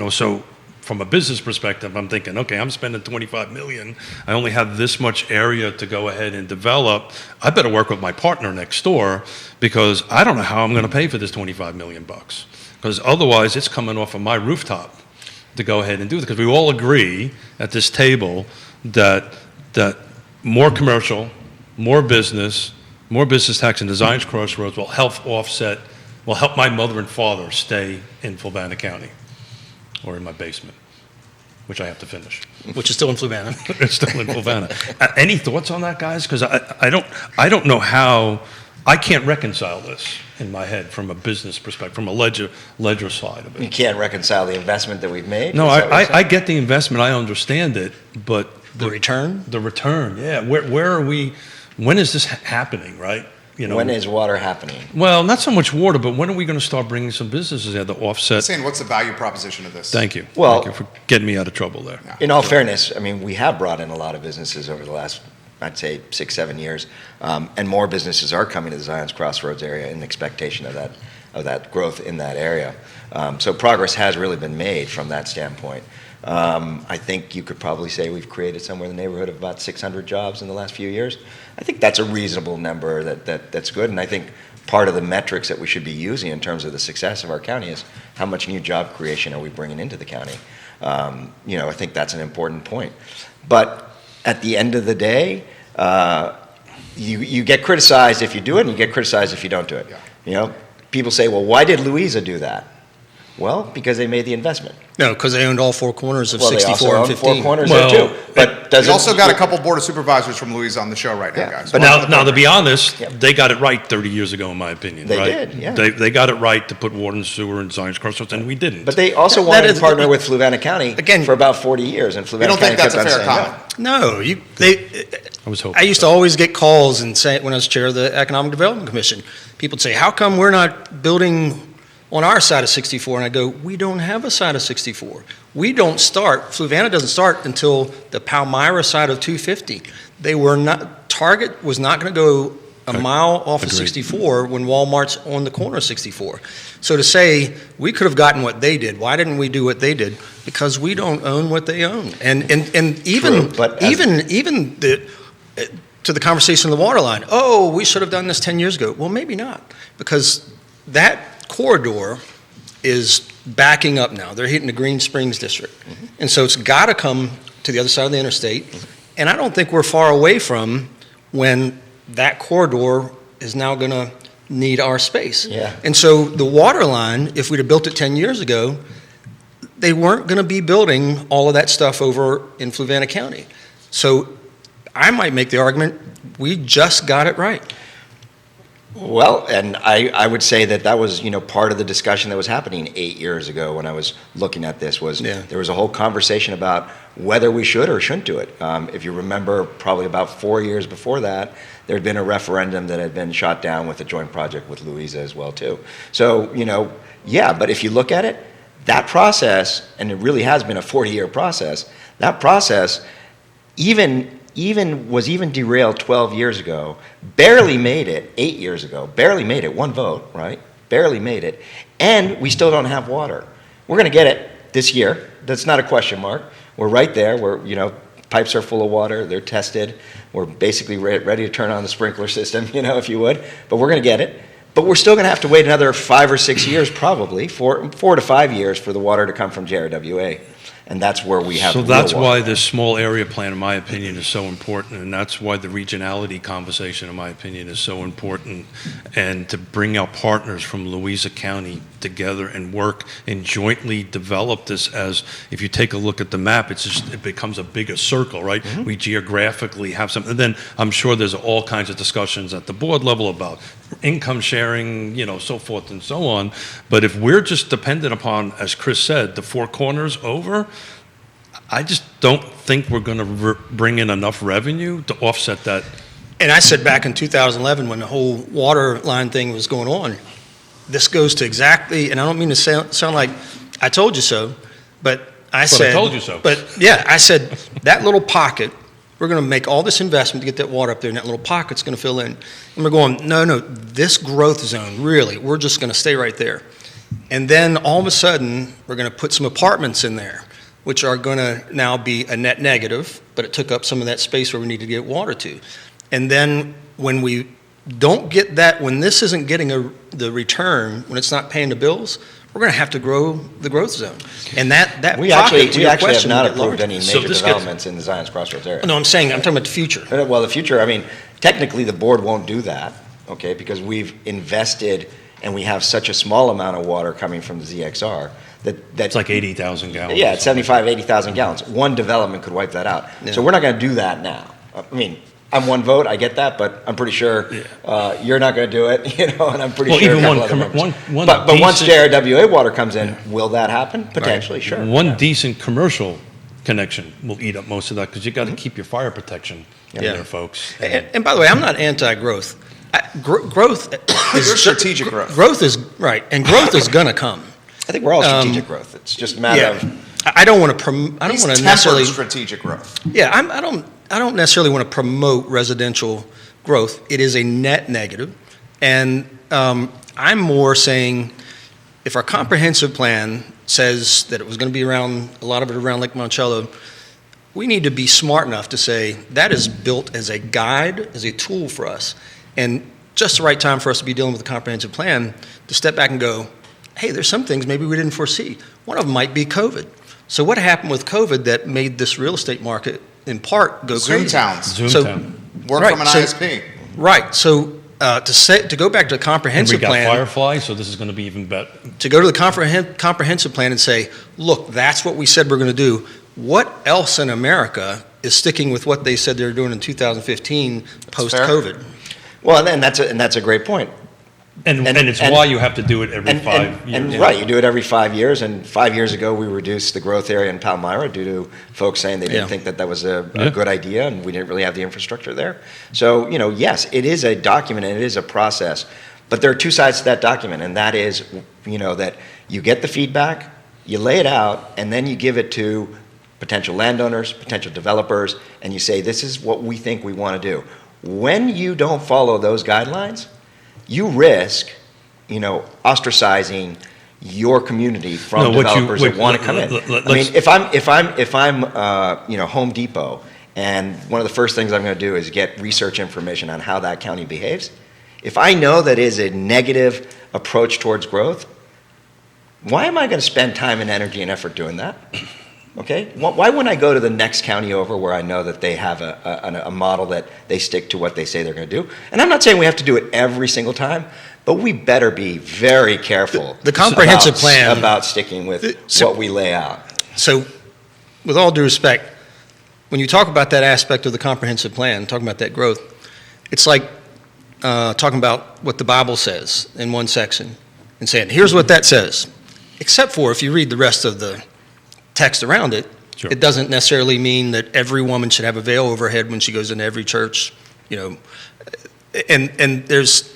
So from a business perspective, I'm thinking, okay, I'm spending $25 million. I only have this much area to go ahead and develop. I better work with my partner next door because I don't know how I'm going to pay for this $25 million bucks. Because otherwise, it's coming off of my rooftop to go ahead and do it. Because we all agree at this table that more commercial, more business tax in Zion's Crossroads will help my mother and father stay in Fluvanna County or in my basement, which I have to finish. Which is still in Fluvanna. It's still in Fluvanna. Any thoughts on that, guys? Because I don't know how, I can't reconcile this in my head from a business perspective, from a ledger side of it. You can't reconcile the investment that we've made? No, I get the investment, I understand it, but the return? The return, yeah. Where are we, when is this happening, right? When is water happening? Well, not so much water, but when are we going to start bringing some businesses there to offset? I'm saying, what's the value proposition of this? Thank you. Well, thank you for getting me out of trouble there. In all fairness, I mean, we have brought in a lot of businesses over the last, I'd say, 6-7 years, and more businesses are coming to the Zion's Crossroads area in expectation of that growth in that area. So progress has really been made from that standpoint. I think you could probably say we've created somewhere in the neighborhood of about 600 jobs in the last few years. I think that's a reasonable number that's good, and I think part of the metrics that we should be using in terms of the success of our county is how much new job creation are we bringing into the county. I think that's an important point. But at the end of the day, you get criticized if you do it, and you get criticized if you don't do it. Yeah. You know, people say, well, why did Louisa do that? Well, because they made the investment. No, because they owned all four corners of Well, they 64 also and own four 15. corners Well, there too. But We also got a couple board of supervisors from Louisa on the show right now, Yeah, guys. but Welcome Now, the to be honest, Yep. they got it right 30 years ago, in my opinion. They right? did, yeah. They got it right to put water and sewer in Zions Crossroads, and we didn't. But they also That wanted is- to partner with Fluvanna County Again- for about 40 years, and You Fluvanna don't County think that's kept a on fair saying comment? No, I was hoping. I used to always get calls and say, when I was chair of the Economic Development Commission, people would say, how come we're not building on our side of 64? And I go, we don't have a side of 64. We don't start, Fluvanna doesn't start until the Palmyra side of 250. They were not, Target was not going to go a mile off of Agreed. 64 when Walmart's on the corner of 64. So to say, we could have gotten what they did, why didn't we do what they did? Because we don't own what they own. And even, True, but as- even the, to the conversation of the water line, oh, we should have done this 10 years ago. Well, maybe not, because that corridor is backing up now. They're hitting the Green Springs district. And so it's got to come to the other side of the interstate. And I don't think we're far away from when that corridor is now going to need our space. Yeah. And so the water line, if we'd have built it 10 years ago, they weren't going to be building all of that stuff over in Fluvanna County. So I might make the argument, we just got it right. Well, and I would say that was, part of the discussion that was happening 8 years ago when I was looking at this was Yeah. there was a whole conversation about whether we should or shouldn't do it. If you remember, probably about 4 years before that, there had been a referendum that had been shot down with a joint project with Louisa as well, too. So, yeah, but if you look at it, that process, and it really has been a 40-year process, that process even derailed 12 years ago, barely made it 8 years ago, barely made it, one vote, right? Barely made it, and we still don't have water. We're going to get it this year. That's not a question mark. We're right there. Pipes are full of water. They're tested. We're basically ready to turn on the sprinkler system, if you would, but we're going to get it. But we're still going to have to wait another 5 or 6 years, probably, 4 to 5 years for the water to come from JRWA. And that's where we have So real that's water. why this small area plan, in my opinion, is so important, and that's why the regionality conversation, in my opinion, is so important, and to bring our partners from Louisa County together and work and jointly develop this. As if you take a look at the map, it becomes a bigger circle, right? Mm-hmm. We geographically have something. And then I'm sure there's all kinds of discussions at the board level about income sharing, so forth and so on. But if we're just dependent upon, as Chris said, the four corners over, I just don't think we're going to bring in enough revenue to offset that. And I said back in 2011, when the whole water line thing was going on, this goes to exactly, and I don't mean to sound like I told you so, but I said. I told you so. But yeah, I said, that little pocket, we're going to make all this investment to get that water up there, and that little pocket's going to fill in. And we're going, no, this growth zone, really, we're just going to stay right there. And then all of a sudden, we're going to put some apartments in there, which are going to now be a net negative, but it took up some of that space where we need to get water to. And then when we don't get that, when this isn't getting the return, when it's not paying the bills, we're going to have to grow the growth zone. And that We pocket, actually to your have question, not will get approved larger. any So major this gets- developments in the Zions Crossroads area. No, I'm talking about the future. Well, the future, technically the board won't do that, okay, because we've invested and we have such a small amount of water coming from the ZXR that It's like 80,000 gallons. yeah, it's 75, 80,000 gallons. One development could wipe that out. Yeah. So we're not going to do that now. I'm one vote, I get that, but I'm pretty sure you're not going to do it, and I'm pretty Well, sure a even couple one other commer- members. one But once decent- JRWA water comes in, will that happen? Potentially, sure. One decent commercial connection will eat up most of that, because you got to keep your fire protection in Yeah. there, folks. And by the way, I'm not anti-growth. Growth is You're strategic growth. Growth is right, and growth is going to come. I think we're all strategic growth. It's just a matter of I don't want to. I don't He's want to tempered necessarily. strategic growth. Yeah, I don't necessarily want to promote residential growth. It is a net negative, and I'm more saying if our comprehensive plan says that it was going to be around a lot of it around Lake Monticello, we need to be smart enough to say that is built as a guide, as a tool for us, and just the right time for us to be dealing with a comprehensive plan to step back and go, hey, there's some things maybe we didn't foresee. One of them might be COVID. So what happened with COVID that made this real estate market in part go Zoom crazy? towns. Zoom So- town. Work Right, from an so- ISP. Right. So to go back to the And we comprehensive got plan, Firefly, so this is going to be even better. to go to the comprehensive plan and say, look, that's what we said we're going to do. What else in America is sticking with what they said they were doing in 2015 post-COVID? Well, and that's a great point. And it's why you have to do it every 5 years. And right, you do it every 5 years. And 5 years ago, we reduced the growth area in Palmyra due to folks saying they didn't think that was a good idea, and we didn't really have the infrastructure there. So, yes, it is a document and it is a process. But there are two sides to that document, and that is, that you get the feedback, you lay it out, and then you give it to potential landowners, potential developers, and you say, this is what we think we want to do. When you don't follow those guidelines, you risk, ostracizing your community from developers that want to come in. I mean, if I'm Home Depot, and one of the first things I'm going to do is get research information on how that county behaves. If I know that is a negative approach towards growth, why am I going to spend time and energy and effort doing that? Okay, why wouldn't I go to the next county over where I know that they have a model that they stick to what they say they're going to do? And I'm not saying we have to do it every single time, but we better be very careful. The comprehensive plan about sticking with what we lay out. So, with all due respect, when you talk about that aspect of the comprehensive plan, talking about that growth, it's like talking about what the Bible says in one section and saying, here's what that says. Except for if you read the rest of the text around it, Sure. It doesn't necessarily mean that every woman should have a veil over her head when she goes into every church, and there's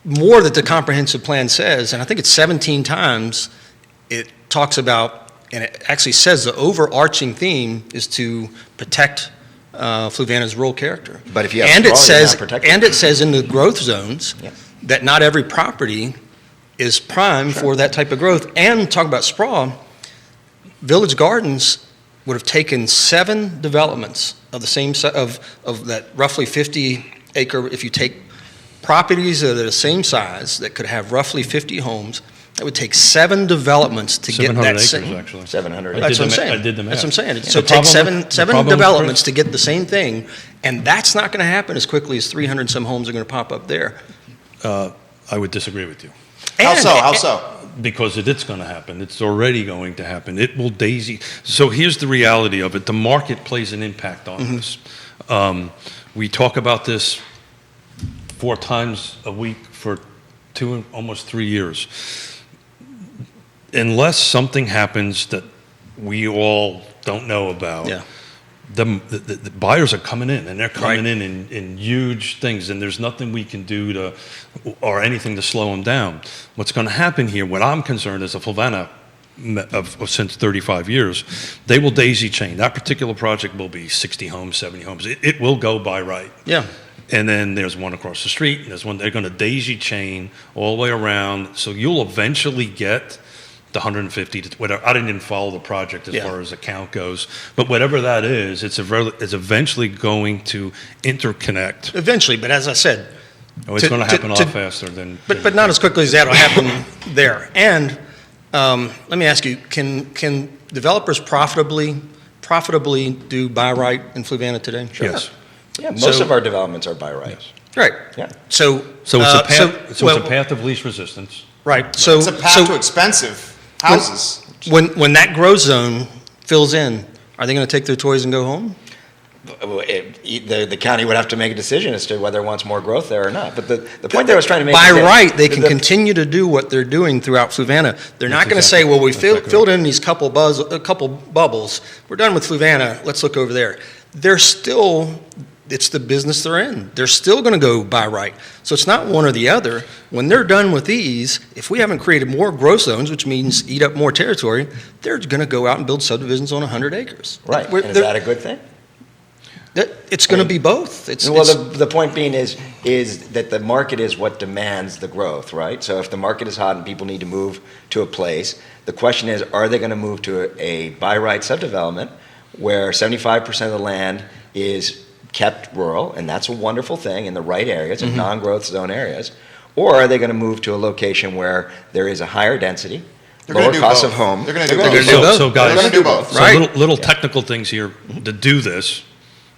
more that the comprehensive plan says, and I think it's 17 times it talks about, and it actually says the overarching theme is to protect Fluvanna's rural character. But if you have and it sprawl, you're says, not protected. and it says in the growth zones Yeah. that not every property is prime for that type of growth. And talk about sprawl, Village Gardens would have taken 7 developments of the same of that roughly 50 acre. If you take properties that are the same size that could have roughly 50 homes, it would take 7 developments to get 700 that acres, same. actually. 700. That's what I'm saying. I did the math. That's what I'm saying. Yeah. So The it takes problem with- seven the problem with developments Chris- to get the same thing, and that's not going to happen as quickly as 300 and some homes are going to pop up there. I would disagree with you. How so? Because it's going to happen. It's already going to happen. It will daisy. So here's the reality of it. The market plays an impact on this. We talk about this 4 times a week for almost 3 years. Unless something happens that we all don't know about, Yeah. the buyers are coming in, and they're coming Right. in huge things, and there's nothing we can do or anything to slow them down. What's going to happen here, what I'm concerned is a Fluvana of since 35 years, they will daisy chain. That particular project will be 60 homes, 70 homes. It will go by right. Yeah. And then there's one across the street, and there's one, they're going to daisy chain all the way around, so you'll eventually get the 150 to whatever. I didn't even follow the project as far as the count goes, but whatever that is, it's eventually going to interconnect. Eventually, but as I said, It's going to happen a lot faster than. but not as quickly as that'll happen there. And let me ask you, can developers profitably do buy right in Fluvanna today? Yes. Yeah, most So- of our developments are by right. Right. Yeah. So So it's a path. well, it's a path of least resistance. Right. So It's a path to expensive houses. when that growth zone fills in, are they going to take their toys and go home? The county would have to make a decision as to whether it wants more growth there or not. But the point that I was trying to make By is that right, they can the- continue to do what they're doing throughout Fluvanna. They're not That's going to say, exactly- well, we that's exactly filled in these couple bubbles. We're done with Fluvanna. Let's look over there. They're still, it's the business they're in. They're still going to go by right. So it's not one or the other. When they're done with these, if we haven't created more growth zones, which means eat up more territory, they're going to go out and build subdivisions on 100 acres. Right. We're- And is they're- that a good thing? It's going to be both. Well, the point being is that the market is what demands the growth, right? So if the market is hot and people need to move to a place, the question is, are they going to move to a by right subdevelopment where 75% of the land is kept rural, and that's a wonderful thing in the right areas, in non-growth zone areas, or are they going to move to a location where there is a higher density, They're gonna lower do cost both. of home? They're gonna do They're both. gonna do both. So guys, They're gonna do both. so Right. little technical things here to do this.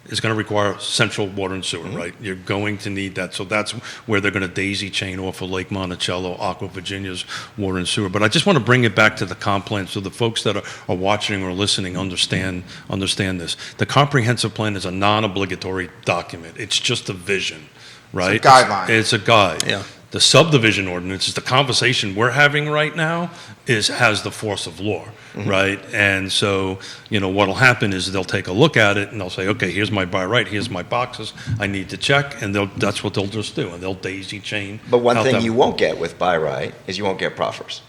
is going to require central water and sewer, right? You're going to need that. So that's where they're going to daisy chain off of Lake Monticello, Aqua Virginia's water and sewer. But I just want to bring it back to the comp plan so the folks that are watching or listening understand this. The comprehensive plan is a non-obligatory document. It's just a vision, right? It's a guideline. It's a guide. Yeah. The subdivision ordinance is the conversation we're having right now has the force of law, right? And so, what'll happen is they'll take a look at it and they'll say, okay, here's my by right, here's my boxes, I need to check, and that's what they'll just do, and they'll daisy chain. But one thing you won't get with by right is you won't get proffers.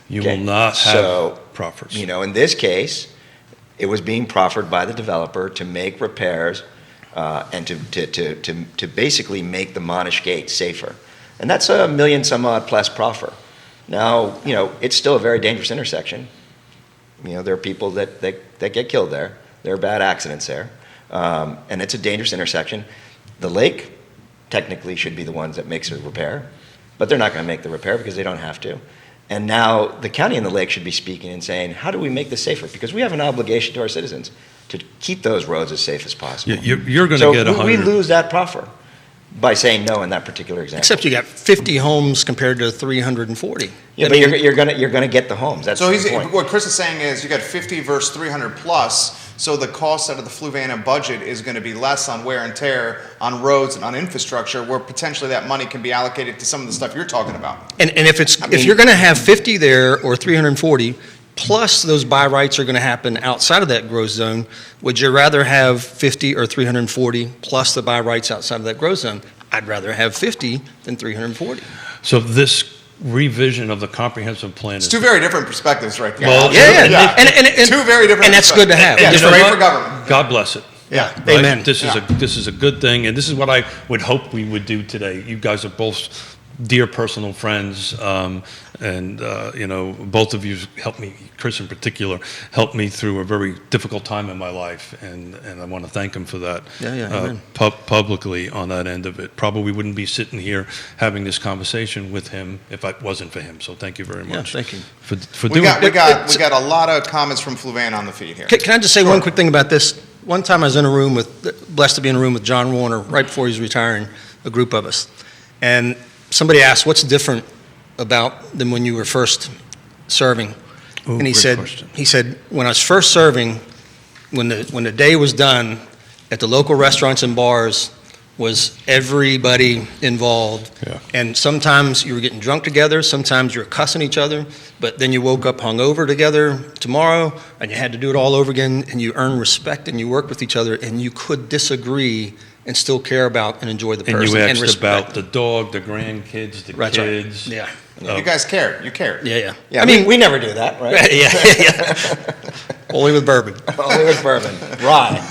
You Okay. will not have So, proffers. In this case, it was being proffered by the developer to make repairs and to basically make the Monash Gate safer. And that's $1 million some odd plus proffer. Now, it's still a very dangerous intersection. There are people that get killed there. There are bad accidents there. And it's a dangerous intersection. The lake technically should be the ones that makes the repair, but they're not going to make the repair because they don't have to. And now the county and the lake should be speaking and saying, how do we make this safer? Because we have an obligation to our citizens to keep those roads as safe as possible. You're going to get 100. We lose that proffer by saying no in that particular example. Except you got 50 homes compared to 340. Yeah, but you're gonna get the homes. That's So the point. what Chris is saying is you got 50 versus 300 plus, so the cost out of the Fluvanna budget is going to be less on wear and tear on roads and on infrastructure, where potentially that money can be allocated to some of the stuff you're talking about. And if you're going to have 50 there or 340, plus those by rights are going to happen outside of that growth zone, would you rather have 50 or 340 plus the by rights outside of that growth zone? I'd rather have 50 than 340. So this revision of the comprehensive plan It's is two very different perspectives right there. Well, Yeah. And Two very different and that's good to have. Yeah, And it's you know great what? for government. God bless it. Yeah. Right? Amen. This is a good thing, and this is what I would hope we would do today. You guys are both dear personal friends, and both of you helped me. Chris in particular helped me through a very difficult time in my life, and I want to thank him for that. Amen. Publicly on that end of it. Probably wouldn't be sitting here having this conversation with him if it wasn't for him. So thank you very much. thank you. for We doing. got a lot of comments from Fluvanna on the feed here. Can I just say one quick thing about this? One time I was in a room blessed to be in a room with John Warner right before he was retiring, a group of us. And somebody asked, what's different about than when you were first serving? Ooh, And he great question. said, when I was first serving, when the day was done, at the local restaurants and bars was everybody involved. Yeah. And sometimes you were getting drunk together, sometimes you were cussing each other, but then you woke up hungover together tomorrow, and you had to do it all over again, and you earned respect, and you worked with each other, and you could disagree and still care about and enjoy the person. And you asked respect. about the dog, the grandkids, the Right, right. kids. Yeah. You guys cared. You cared. Yeah. Yeah, I mean, we never do that, right? yeah. Only with bourbon. Only with bourbon. Rye.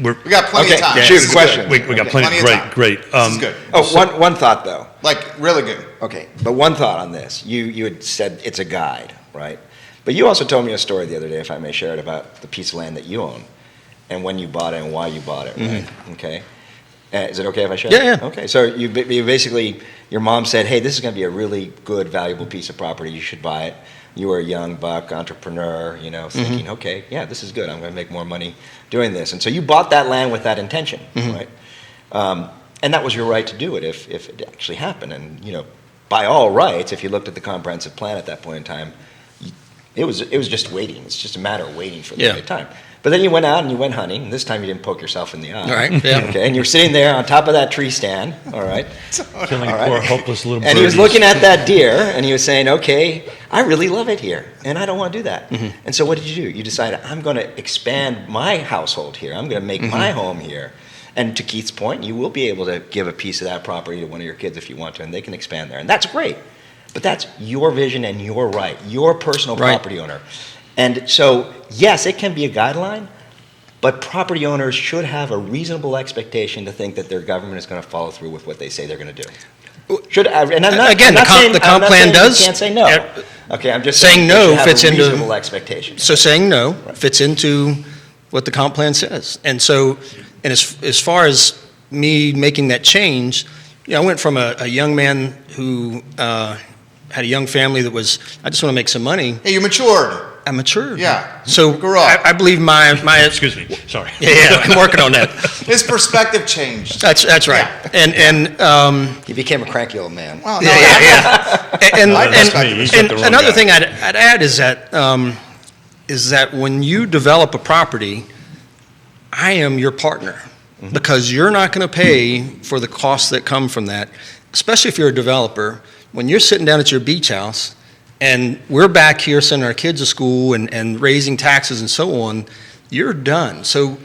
We're, We got plenty of Okay, time. shoot, This is question. good. we got plenty. of time. Great. This is good. Oh, one thought though. Like, really good. Okay, but one thought on this. You had said it's a guide, right? But you also told me a story the other day, if I may share it, about the piece of land that you own and when you bought it and why you bought it, right? Okay. Is it okay if I share? Yeah, yeah. Okay, so you basically, your mom said, hey, this is going to be a really good, valuable piece of property. You should buy it. You were a young buck entrepreneur, thinking, okay, yeah, this is good. I'm going to make more money doing this. And so you bought that land with that intention, right? And that was your right to do it if it actually happened. And, by all rights, if you looked at the comprehensive plan at that point in time, it was just waiting. It's just a matter of waiting for the right time. But then you went out and you went hunting, and this time you didn't poke yourself in the eye. All right, yeah. Okay, and you're sitting there on top of that tree stand, all right? killing All right. poor helpless little birdies. And he was looking at that deer, and he was saying, okay, I really love it here, and I don't want to do that. And so what did you do? You decided, I'm going to expand my household here. I'm going to make my home here. And to Keith's point, you will be able to give a piece of that property to one of your kids if you want to, and they can expand there. And that's great. But that's your vision and your right, your personal property owner. And so, yes, it can be a guideline, but property owners should have a reasonable expectation to think that their government is going to follow through with what they say they're going to do. And I'm not, Again, the comp plan does. You can't say no. Okay, I'm just saying they no should have fits a into reasonable expectation. So saying no fits into what the comp plan says. And so, and as far as me making that change, I went from a young man who had a young family that was, I just want to make some money. Hey, you matured. I'm mature. Yeah. So Grew up. I believe my Excuse me, sorry. yeah, I'm working on that. His perspective changed. That's right. Yeah. He became a cranky old man. Well, no, Yeah. And That's me. He's got the wrong another guy. thing I'd add is that when you develop a property, I am your partner, because you're not going to pay for the costs that come from that, especially if you're a developer. When you're sitting down at your beach house and we're back here sending our kids to school and raising taxes and so on, you're done. So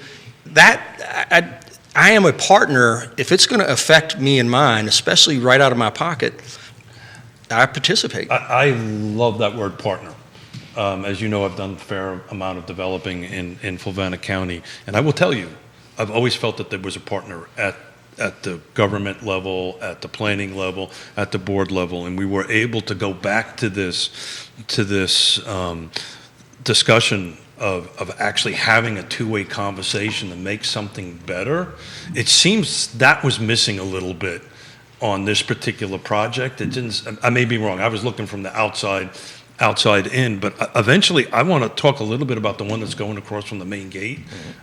that I am a partner. If it's going to affect me and mine, especially right out of my pocket, I participate. I love that word partner. As you know, I've done a fair amount of developing in Fluvanna County, and I will tell you, I've always felt that there was a partner at the government level, at the planning level, at the board level, and we were able to go back to this discussion of actually having a two-way conversation to make something better. It seems that was missing a little bit on this particular project. It didn't. I may be wrong. I was looking from the outside in, but eventually I want to talk a little bit about the one that's going across from the main gate,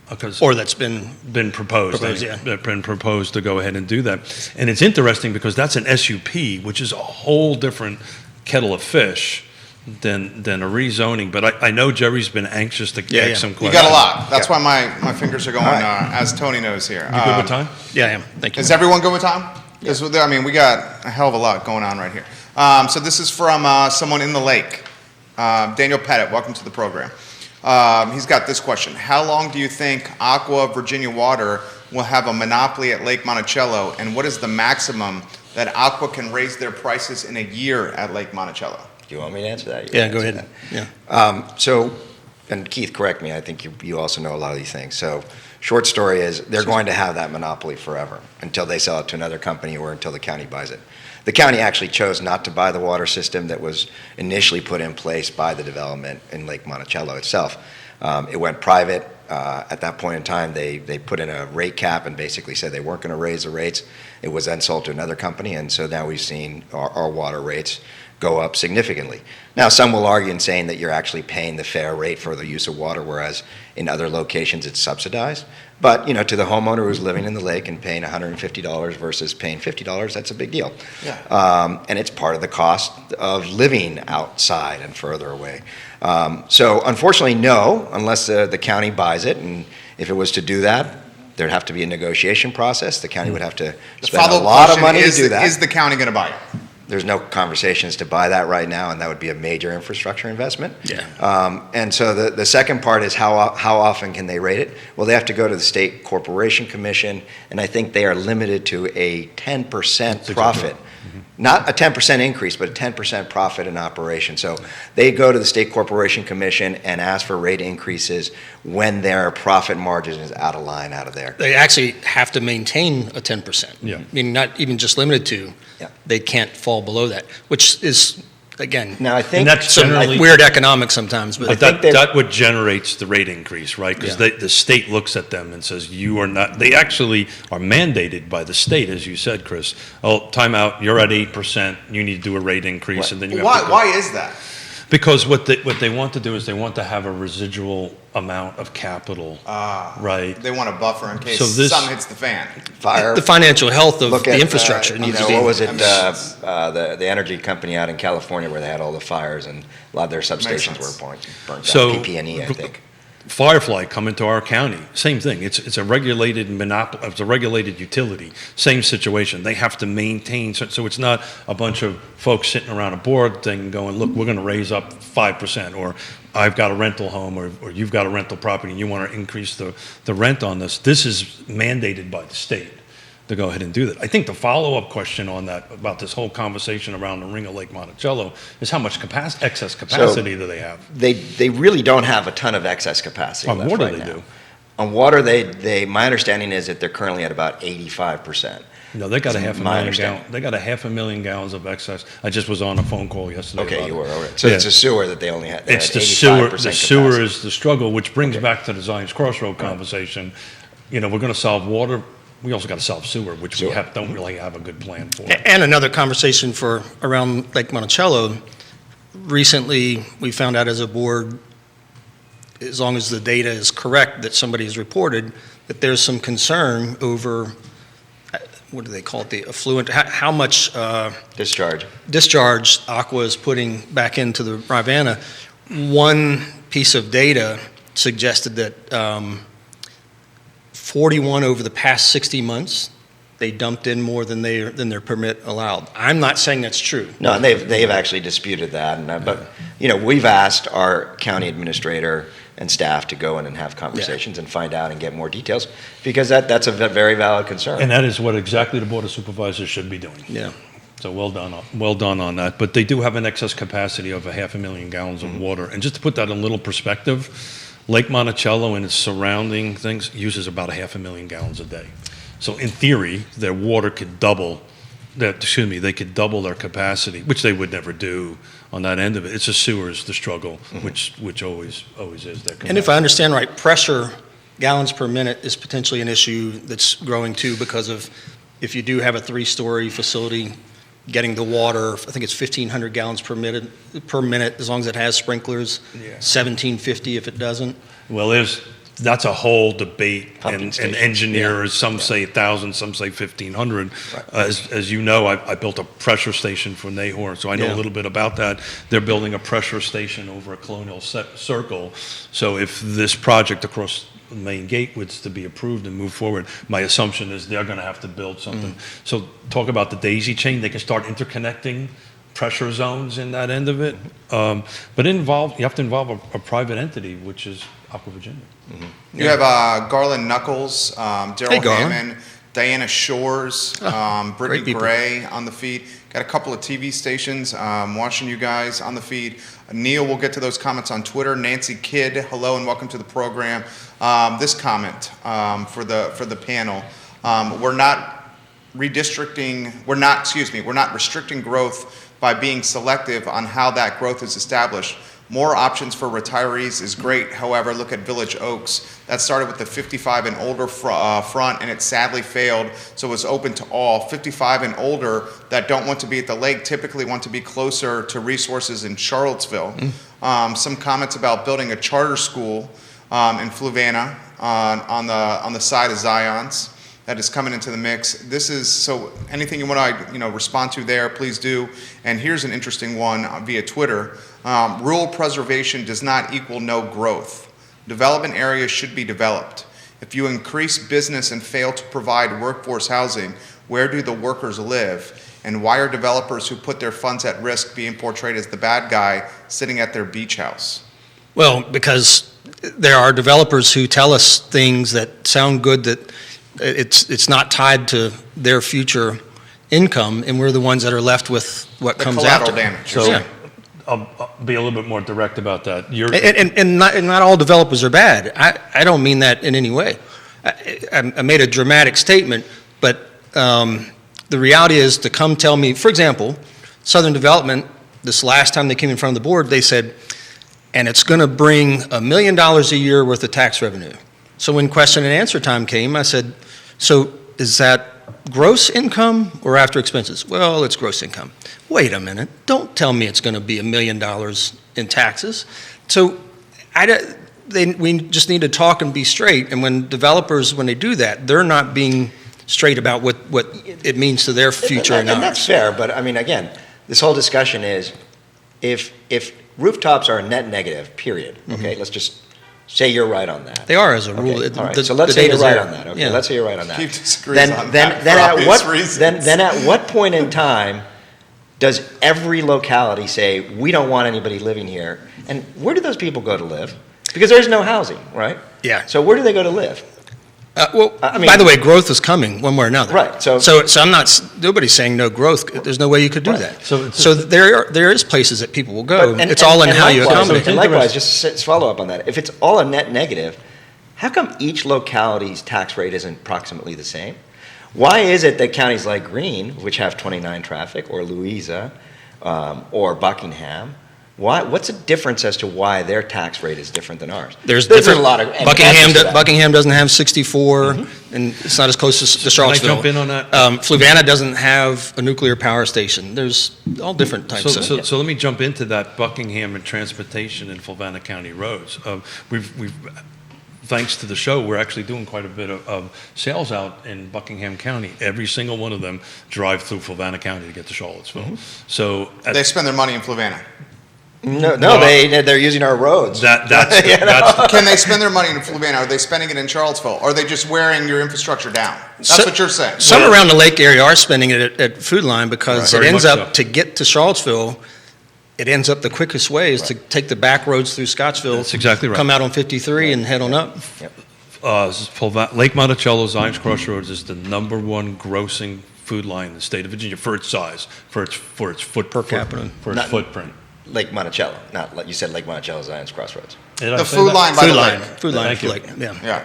because Or that's been proposed. yeah. They've been proposed to go ahead and do that. And it's interesting because that's an SUP, which is a whole different kettle of fish than a rezoning. But I know Jerry's been anxious to Yeah, ask yeah. some You questions. got a lot. That's why my fingers are going, as Tony knows here. You good with time? Yeah, I am. Thank you. Is everyone good with time? Because, I mean, we got a hell of a lot going on right here. So this is from someone in the lake. Daniel Pettit, welcome to the program. He's got this question. How long do you think Aqua Virginia Water will have a monopoly at Lake Monticello, and what is the maximum that Aqua can raise their prices in a year at Lake Monticello? Do you want me to answer that? You Yeah, can go answer ahead. that. Yeah. So, and Keith, correct me, I think you also know a lot of these things. So, short story is they're going to have that monopoly forever until they sell it to another company or until the county buys it. The county actually chose not to buy the water system that was initially put in place by the development in Lake Monticello itself. It went private. At that point in time, they put in a rate cap and basically said they weren't going to raise the rates. It was then sold to another company, and so now we've seen our water rates go up significantly. Now, some will argue in saying that you're actually paying the fair rate for the use of water, whereas in other locations it's subsidized. But, to the homeowner who's living in the lake and paying $150 versus paying $50, that's a big deal. Yeah. And it's part of the cost of living outside and further away. So unfortunately, no, unless the county buys it. And if it was to do that, there'd have to be a negotiation process. The county would have to The spend a follow-up lot of question money to is, do that. Is the county going to buy it? There's no conversations to buy that right now, and that would be a major infrastructure investment. Yeah. And so the second part is how often can they rate it? Well, they have to go to the State Corporation Commission, and I think they are limited to a 10% profit. Not a 10% increase, but a 10% profit in operation. So they go to the State Corporation Commission and ask for rate increases when their profit margin is out of line out of there. They actually have to maintain a 10%. Yeah. I mean, not even just limited to. Yeah. They can't fall below that, which is, again, Now, I think And that's some generally- weird economics sometimes. But But think they've- that what generates the rate increase, right? Because Yeah. the state looks at them and says, you are not, they actually are mandated by the state, as you said, Chris. Oh, time out, you're at 8%, you need to do a rate increase, and then you have to go. Why is that? Because what they want to do is they want to have a residual amount of capital, right? They want a buffer in case So this- something hits the fan. fire. the financial health of Look the at, infrastructure needs to be. what was it? Emissions. The energy company out in California where they had all the fires and a lot of their substations sense. were burnt So- down. PP&E, I think. Firefly coming to our county, same thing. It's a regulated monopoly. It's a regulated utility. Same situation. They have to maintain. So it's not a bunch of folks sitting around a board thing going, look, we're going to raise up 5%, or I've got a rental home, or you've got a rental property, and you want to increase the rent on this. This is mandated by the state to go ahead and do that. I think the follow-up question on that, about this whole conversation around the ring of Lake Monticello, is how much excess capacity do they have? They really don't have a ton of excess capacity On left water right they now. do. On water, my understanding is that they're currently at about 85%. No, they got a That's half a my million understanding. gallons. They got a 500,000 gallons of excess. I just was on a phone call yesterday. Okay, about you it. were, all right. So it's Yeah. a sewer that they only had. It's the 85% sewer. The sewer capacity. is the struggle, which brings Okay. back to the Zions Crossroad conversation. We're going to solve water. We also got to solve sewer, which we Sewer. don't really have a good plan for. And another conversation for around Lake Monticello. Recently, we found out as a board as long as the data is correct that somebody has reported, that there's some concern over, what do they call it, the effluent, how much discharge Aqua is putting back into the Rivanna. One piece of data suggested that 41 over the past 60 months, they dumped in more than their permit allowed. I'm not saying that's true. No, and they've actually disputed that. And, but we've asked our county administrator and staff to go in and have conversations and find out and get more details, because that's a very valid concern. And that is what exactly the Board of Supervisors should be doing. Yeah. So well done on that. But they do have an excess capacity of 500,000 gallons of water. And just to put that in a little perspective, Lake Monticello and its surrounding things uses about 500,000 gallons a day. So in theory, their water could double. They could double their capacity, which they would never do on that end of it. It's the sewers, the struggle, which always is their capacity. And if I understand right, pressure, gallons per minute, is potentially an issue that's growing too, because of if you do have a 3-story facility, getting the water, I think it's 1,500 gallons per minute, as long as it has sprinklers. 1,750 if it doesn't. Well, that's a whole debate, Pumping and stations. engineers, some say 1,000, some say 1,500. Right. As you know, I built a pressure station for Nahor, so I know a little bit about that. They're building a pressure station over a Colonial Circle. So if this project across the main gate was to be approved and move forward, my assumption is they're going to have to build something. So talk about the daisy chain. They can start interconnecting pressure zones in that end of it. But you have to involve a private entity, which is Aqua Virginia. You have Garland Knuckles, Daryl Garland. Hammond, Diana Shores, great Brittany people. Gray on the feed. Got a couple of TV stations watching you guys on the feed. Neil, we'll get to those comments on Twitter. Nancy Kidd, hello and welcome to the program. This comment for the panel: we're not restricting growth by being selective on how that growth is established. More options for retirees is great. However, look at Village Oaks. That started with the 55 and older front, and it sadly failed. So it's open to all. 55 and older that don't want to be at the lake typically want to be closer to resources in Charlottesville. Some comments about building a charter school in Fluvanna on the side of Zion's. That is coming into the mix. This is, so anything you want to respond to there, please do. And here's an interesting one via Twitter. Rural preservation does not equal no growth. Development areas should be developed. If you increase business and fail to provide workforce housing, where do the workers live? And why are developers who put their funds at risk being portrayed as the bad guy sitting at their beach house? Well, because there are developers who tell us things that sound good, that it's not tied to their future income, and we're the ones that are left with what The comes collateral after. damage. So Yeah. I'll be a little bit more direct about that. And not all developers are bad. I don't mean that in any way. I made a dramatic statement, but the reality is to come tell me, for example, Southern Development, this last time they came in front of the board, they said, and it's going to bring $1 million a year worth of tax revenue. So when question and answer time came, I said, so is that gross income or after expenses? Well, it's gross income. Wait a minute. Don't tell me it's going to be $1 million in taxes. So we just need to talk and be straight. And when developers, when they do that, they're not being straight about what it means to their future and And that's ours. fair, but I mean, again, this whole discussion is, if rooftops are a net negative, period, okay, let's just say you're right on that. They are as a rule. Okay, all right. The- So let's the say you're data's right there. on that. Okay, Yeah. let's say you're right on that. Keith disagrees on that for at obvious what reasons. then at what point in time does every locality say, we don't want anybody living here? And where do those people go to live? Because there's no housing, right? Yeah. So where do they go to live? I mean- by the way, growth is coming one way or another. Right, so- I'm not, nobody's saying no growth. There's no way you could do Right. that. So there is places that people will go. But- It's all in how you likewise- accommodate. And likewise, just to follow up on that, if it's all a net negative, how come each locality's tax rate isn't approximately the same? Why is it that counties like Greene, which have 29 traffic, or Louisa, or Buckingham, what's the difference as to why their tax rate is different than ours? There's a different, lot of and Buckingham answers to that. Buckingham doesn't have 64, and it's not as close to Can I Charlottesville. jump in on that? Fluvanna doesn't have a nuclear power station. There's all different types of. So let me jump into that Buckingham and transportation and Fluvanna County roads. We've thanks to the show, we're actually doing quite a bit of sales out in Buckingham County. Every single one of them drive through Fluvanna County to get to Charlottesville. So They spend their money in Fluvanna. No, Well, they're using our roads. that's Can they spend their money in Fluvanna? Are they spending it in Charlottesville? Or are they just wearing your infrastructure down? That's what you're saying. Some around the lake area are spending it at Food Line because Right. it Very ends much up so. to get to Charlottesville. It ends up the quickest way is to take the back roads through Scottsville. That's exactly right. Come out on 53 and head on up. Lake Monticello, Zions Crossroads is the #1 grossing food line in the state of Virginia for its size, for its foot Per capita. for its Not- footprint. Lake Monticello, not like you said, Lake Monticello, Zions Crossroads. Did I The say food that? line by Food the Line. lake. Food Line. Thank you. Like, yeah.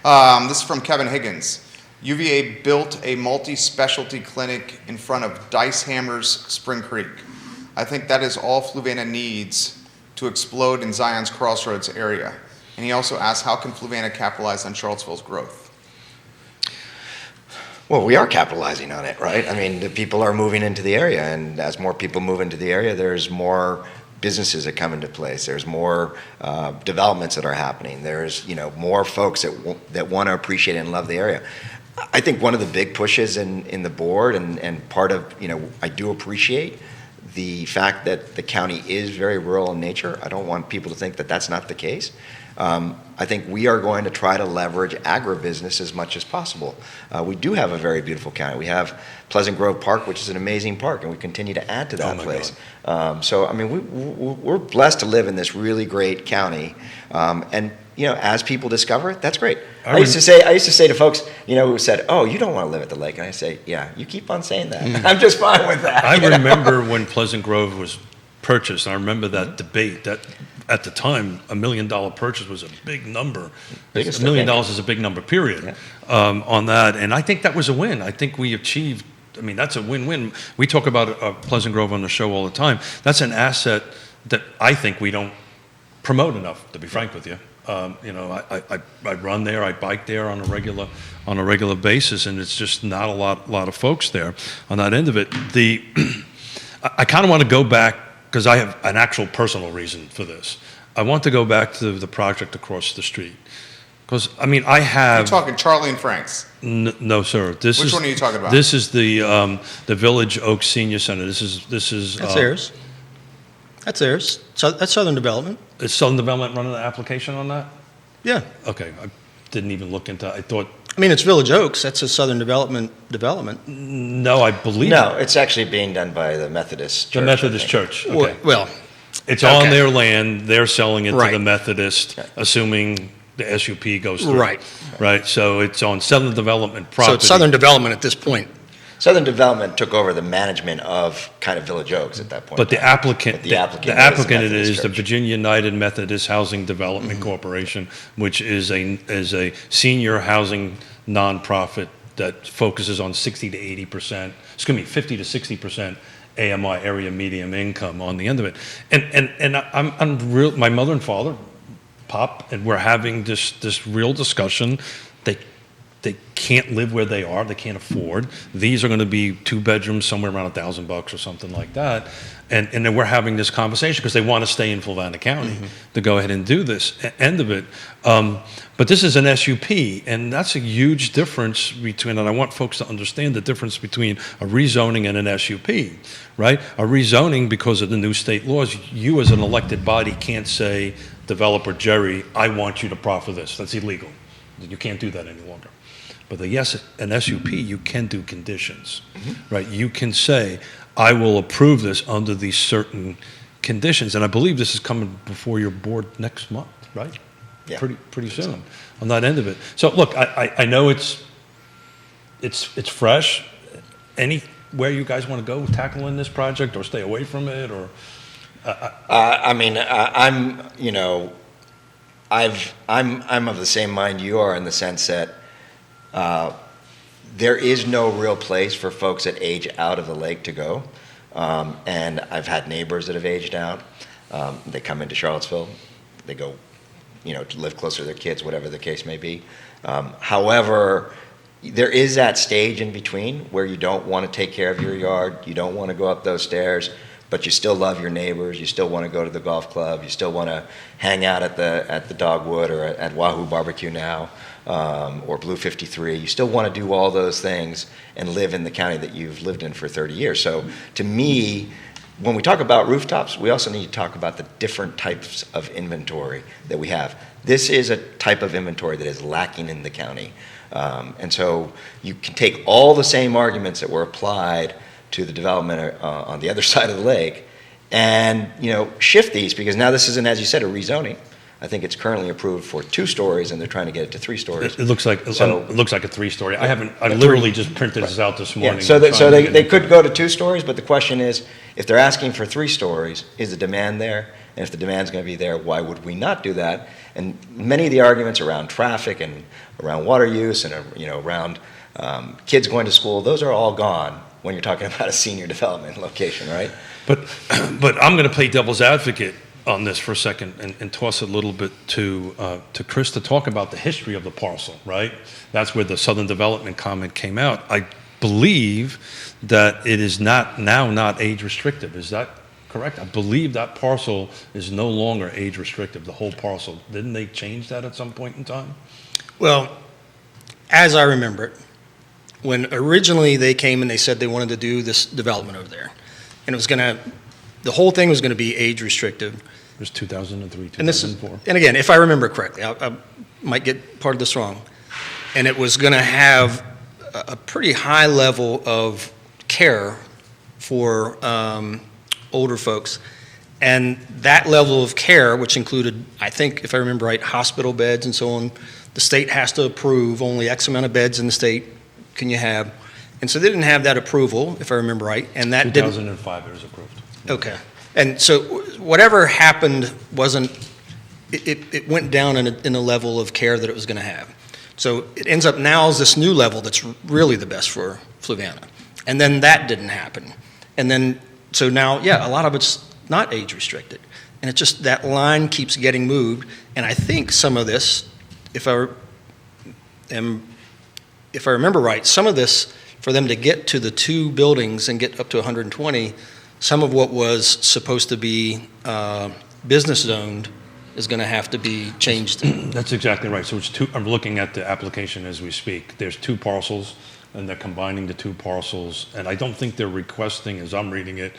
Yeah. This is from Kevin Higgins. UVA built a multi-specialty clinic in front of Dice Hammers Spring Creek. I think that is all Fluvanna needs to explode in Zion's Crossroads area. And he also asked, how can Fluvanna capitalize on Charlottesville's growth? Well, we are capitalizing on it, right? I mean, the people are moving into the area, and as more people move into the area, there's more businesses that come into place. There's more developments that are happening. There's, more folks that want to appreciate and love the area. I think one of the big pushes in the board, and part of, I do appreciate the fact that the county is very rural in nature. I don't want people to think that that's not the case. I think we are going to try to leverage agribusiness as much as possible. We do have a very beautiful county. We have Pleasant Grove Park, which is an amazing park, and we continue to add to that place. So, I mean, we're blessed to live in this really great county. And, as people discover it, that's great. I used to say to folks, who said, "Oh, you don't want to live at the lake," and I say, "Yeah, you keep on saying that. I'm just fine with that." I remember when Pleasant Grove was purchased, and I remember that debate that at the time, $1 million purchase was a big number. Biggest $1 million thing. is a big number, period, on that. And I think that was a win. I think we achieved, that's a win-win. We talk about Pleasant Grove on the show all the time. That's an asset that I think we don't promote enough, to be frank with you. I run there, I bike there on a regular basis, and it's just not a lot of folks there on that end of it. I kind of want to go back, because I have an actual personal reason for this. I want to go back to the project across the street. Because, I have... You're talking Charlie and Frank's. No, sir. Which one are you talking about? This is the Village Oaks Senior Center. This is That's theirs. That's theirs. So that's Southern Development. Is Southern Development running an application on that? Yeah. Okay, I didn't even look into. I thought. It's Village Oaks. That's a Southern Development. No, I believe. No, it's actually being done by the Methodist Church. The Methodist I think. Church. Okay. Well, It's okay. on their land. They're selling it to Right. the Methodist, assuming the SUP goes through. Right. Right. So it's on Southern Development property. so it's Southern Development at this point. Southern Development took over the management of kind of Village Oaks at that point. But the applicant, But the applicant it is the is the Methodist Virginia United Methodist Housing Development Corporation, which is a senior housing nonprofit that focuses on 50 to 60% AMI, area medium income, on the end of it. And I'm real. My mother and father, Pop, and we're having this real discussion. They can't live where they are. They can't afford. These are going to be 2 bedrooms, somewhere around $1,000 or something like that. And then we're having this conversation because they want to stay in Fluvanna County to go ahead and do this end of it. But this is an SUP, and that's a huge difference between, and I want folks to understand the difference between a rezoning and an SUP, right? A rezoning, because of the new state laws, you as an elected body can't say, developer Jerry, I want you to proffer this. That's illegal. You can't do that any longer. But an SUP, you can do conditions, right? You can say, I will approve this under these certain conditions. And I believe this is coming before your board next month, right? Yeah. Pretty soon on that end of it. So look, I know it's fresh. Anywhere you guys want to go tackling this project, or stay away from it, or? I'm of the same mind you are, in the sense that there is no real place for folks that age out of the lake to go. And I've had neighbors that have aged out. They come into Charlottesville. They go to live closer to their kids, whatever the case may be. However, there is that stage in between where you don't want to take care of your yard, you don't want to go up those stairs, but you still love your neighbors, you still want to go to the golf club, you still want to hang out at the Dogwood or at Wahoo Barbecue now, or Blue 53. You still want to do all those things and live in the county that you've lived in for 30 years. So to me, when we talk about rooftops, we also need to talk about the different types of inventory that we have. This is a type of inventory that is lacking in the county. And so you can take all the same arguments that were applied to the development on the other side of the lake and, shift these, because now this isn't, as you said, a rezoning. I think it's currently approved for 2 stories and they're trying to get it to 3 stories. It looks like a 3-story. I literally just printed this out this morning. Yeah, so they could go to 2 stories, but the question is, if they're asking for 3 stories, is the demand there? And if the demand's going to be there, why would we not do that? And many of the arguments around traffic and around water use and around kids going to school, those are all gone when you're talking about a senior development location, right? But I'm going to play devil's advocate on this for a second and toss it a little bit to Chris to talk about the history of the parcel, right? That's where the Southern Development comment came out. I believe that it is not age restrictive. Is that correct? I believe that parcel is no longer age restrictive, the whole parcel. Didn't they change that at some point in time? Well, as I remember it, when originally they came and they said they wanted to do this development over there, and the whole thing was going to be age restrictive. It was 2003, And 2004. and again, if I remember correctly, I might get part of this wrong, and it was going to have a pretty high level of care for older folks. And that level of care, which included, I think, if I remember right, hospital beds and so on, the state has to approve only X amount of beds in the state can you have. And so they didn't have that approval, if I remember right, and that 2005 it was approved. Okay. And so whatever happened it went down in a level of care that it was going to have. So it ends up now as this new level that's really the best for Fluvanna. And then that didn't happen. And then, so now, a lot of it's not age restricted. And it's just that line keeps getting moved. And I think some of this, if I remember right, some of this, for them to get to the 2 buildings and get up to 120, some of what was supposed to be business zoned is going to have to be changed. That's exactly right. So it's 2. I'm looking at the application as we speak. There's 2 parcels, and they're combining the 2 parcels. And I don't think they're requesting, as I'm reading it,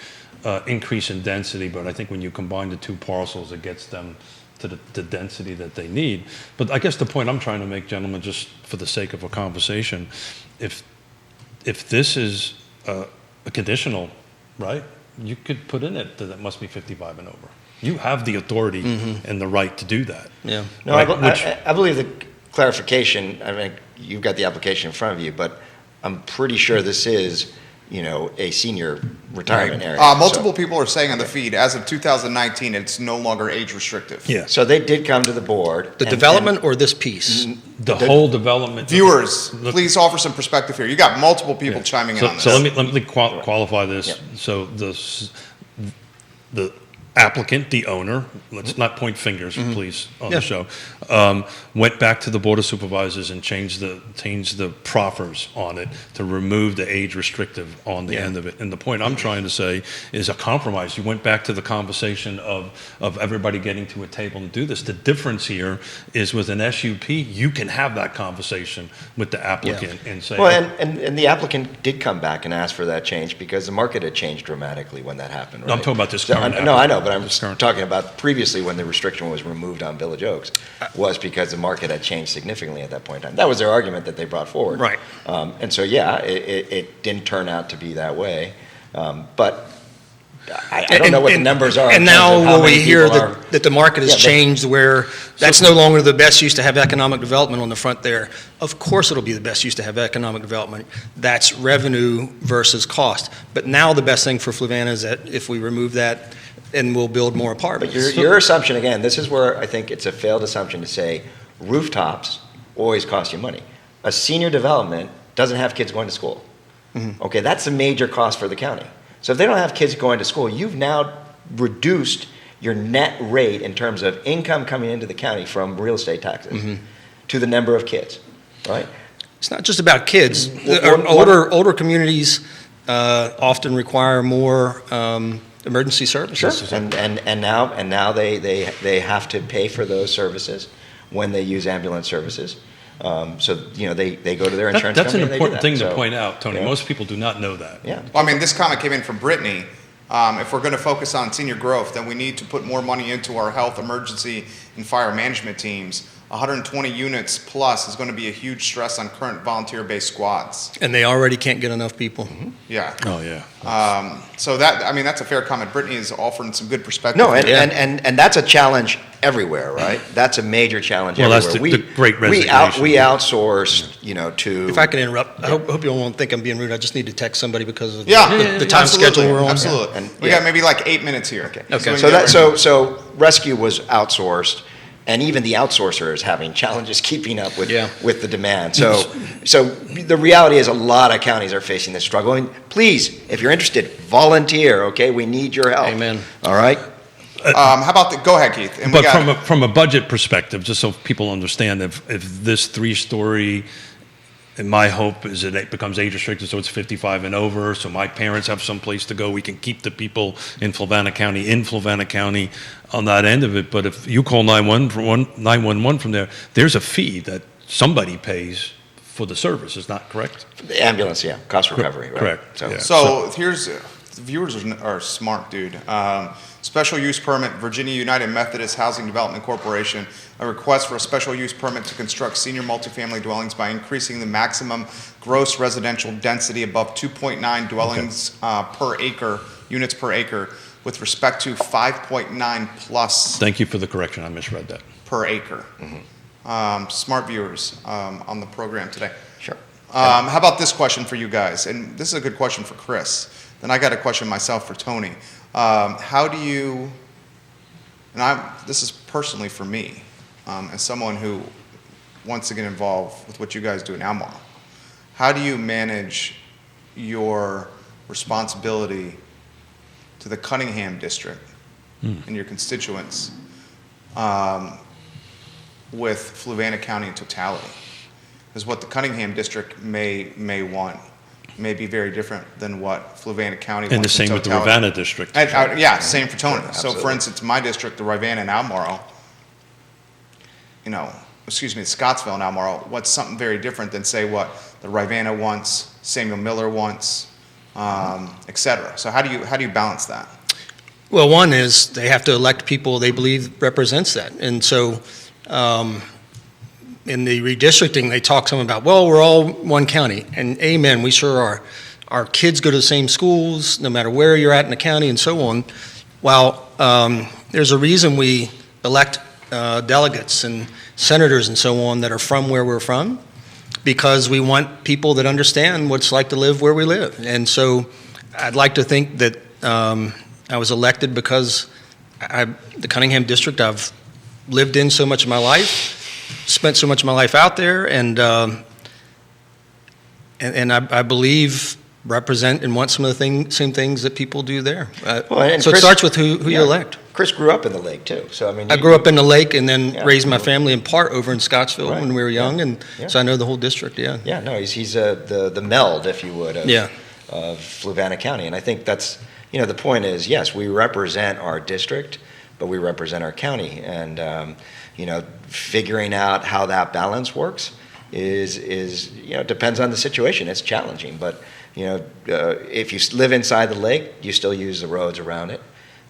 increase in density. But I think when you combine the 2 parcels, it gets them to the density that they need. But I guess the point I'm trying to make, gentlemen, just for the sake of a conversation, if this is a conditional, right? You could put in it that it must be 55 and over. You have the authority and the right to do that. Yeah. No, right? I believe the clarification, I mean, you've got the application in front of you, but I'm pretty sure this is, a senior retirement area. Multiple people are saying on the feed, as of 2019, it's no longer age restrictive. Yeah. So they did come to the board. The development or this piece? The whole development. Viewers, please offer some perspective here. You got multiple people chiming in on this. So let me qualify this. Yeah. So the applicant, the owner, let's not point fingers, please, on the show, went back to the Board of Supervisors and changed the proffers on it to remove the age restrictive on the end of it. And the point I'm trying to say is a compromise. You went back to the conversation of everybody getting to a table and do this. The difference here is with an SUP, you can have that conversation with the applicant and say... Well, and the applicant did come back and ask for that change because the market had changed dramatically when that happened, right? I'm talking about this current No, I know, but I'm This current. talking about previously when the restriction was removed on Village Oaks, was because the market had changed significantly at that point in time. That was their argument that they brought forward. Right. And so, it didn't turn out to be that way. But I don't know what the numbers are. And in terms now of how will we many hear people are- that the market has Yeah, but- changed where that's no longer the best use to have economic development on the front there. Of course it'll be the best use to have economic development. That's revenue versus cost. But now the best thing for Fluvanna is that if we remove that, and we'll build more But apartments. your assumption, again, this is where I think it's a failed assumption to say rooftops always cost you money. A senior development doesn't have kids going to school. Okay, that's a major cost for the county. So if they don't have kids going to school, you've now reduced your net rate in terms of income coming into the county from real estate taxes to the number of kids, right? It's not just about kids. One- Older communities often require more emergency services. Sure. And now they have to pay for those services when they use ambulance services. So they go to their insurance That's an company. important thing to So, point out, Tony. yeah. Most people do not know that. Yeah. Well, I mean, this comment came in from Brittany. If we're going to focus on senior growth, then we need to put more money into our health, emergency, and fire management teams. 120 units plus is going to be a huge stress on current volunteer-based squads. And they already can't get enough people. Yeah. Oh, yeah. So that's a fair comment. Brittany is offering some good perspective. No, here. and that's a challenge everywhere, right? That's a major challenge Well, that's everywhere. the great we resignation. outsource, to. If I can interrupt, I hope you won't think I'm being rude. I just need to text somebody because of Yeah, the time absolutely, schedule we're on. Absolutely. And- we yeah. got maybe like 8 minutes here. Okay. Okay. So rescue was outsourced, and even the outsourcer is having challenges keeping up with Yeah. with the demand. So the reality is a lot of counties are facing this struggle. And please, if you're interested, volunteer. Okay, we need your help. Amen. All right. How about go ahead, Keith. And we But got from a budget perspective, just so people understand, if this 3-story, and my hope is that it becomes age restricted, so it's 55 and over, so my parents have some place to go. We can keep the people in Fluvanna County on that end of it. But if you call 911 from there, there's a fee that somebody pays for the service. Is not correct? The ambulance, yeah, cost recovery. Right? Correct, So, yeah. So here's the viewers are smart, dude. Special use permit, Virginia United Methodist Housing Development Corporation, a request for a special use permit to construct senior multifamily dwellings by increasing the maximum gross residential density above 2.9 dwellings per acre, units per acre, with respect to 5.9 plus Thank you for the correction. I misread that. per acre. Smart viewers on the program today. Sure. How about this question for you guys? And this is a good question for Chris. Then I got a question myself for Tony. How do you, this is personally for me, as someone who wants to get involved with what you guys do in Almar, how do you manage your responsibility to the Cunningham district and your constituents with Fluvanna County in totality? Because what the Cunningham district may want may be very different than what Fluvanna County wants And the same with the totality. Ravenna district. Yeah, same for Tony. Sure, So for absolutely. instance, my district, the Rivanna and Almaro, Scottsville and Almaro, what's something very different than say what the Rivanna wants, Samuel Miller wants, et cetera. So how do you balance that? Well, one is they have to elect people they believe represents that. And so in the redistricting, they talk some about, well, we're all one county. And amen, we sure are. Our kids go to the same schools, no matter where you're at in the county and so on. While there's a reason we elect delegates and senators and so on that are from where we're from, because we want people that understand what it's like to live where we live. And so I'd like to think that I was elected because the Cunningham district I've lived in so much of my life, spent so much of my life out there, and I believe represent and want some of the same things that people do there. Well, and So it Chris- starts with who yeah. you elect. Chris grew up in the lake too, so I mean. I grew up in the lake and then Yeah. raised my family in part over in Scottsville Right. when we were young, Yeah. and Yeah. so I know the whole district, yeah. Yeah, no, he's the meld, if you would, Yeah. of Fluvanna County. And I think that's, the point is, yes, we represent our district, but we represent our county. And, figuring out how that balance works is depends on the situation. It's challenging, but, if you live inside the lake, you still use the roads around it.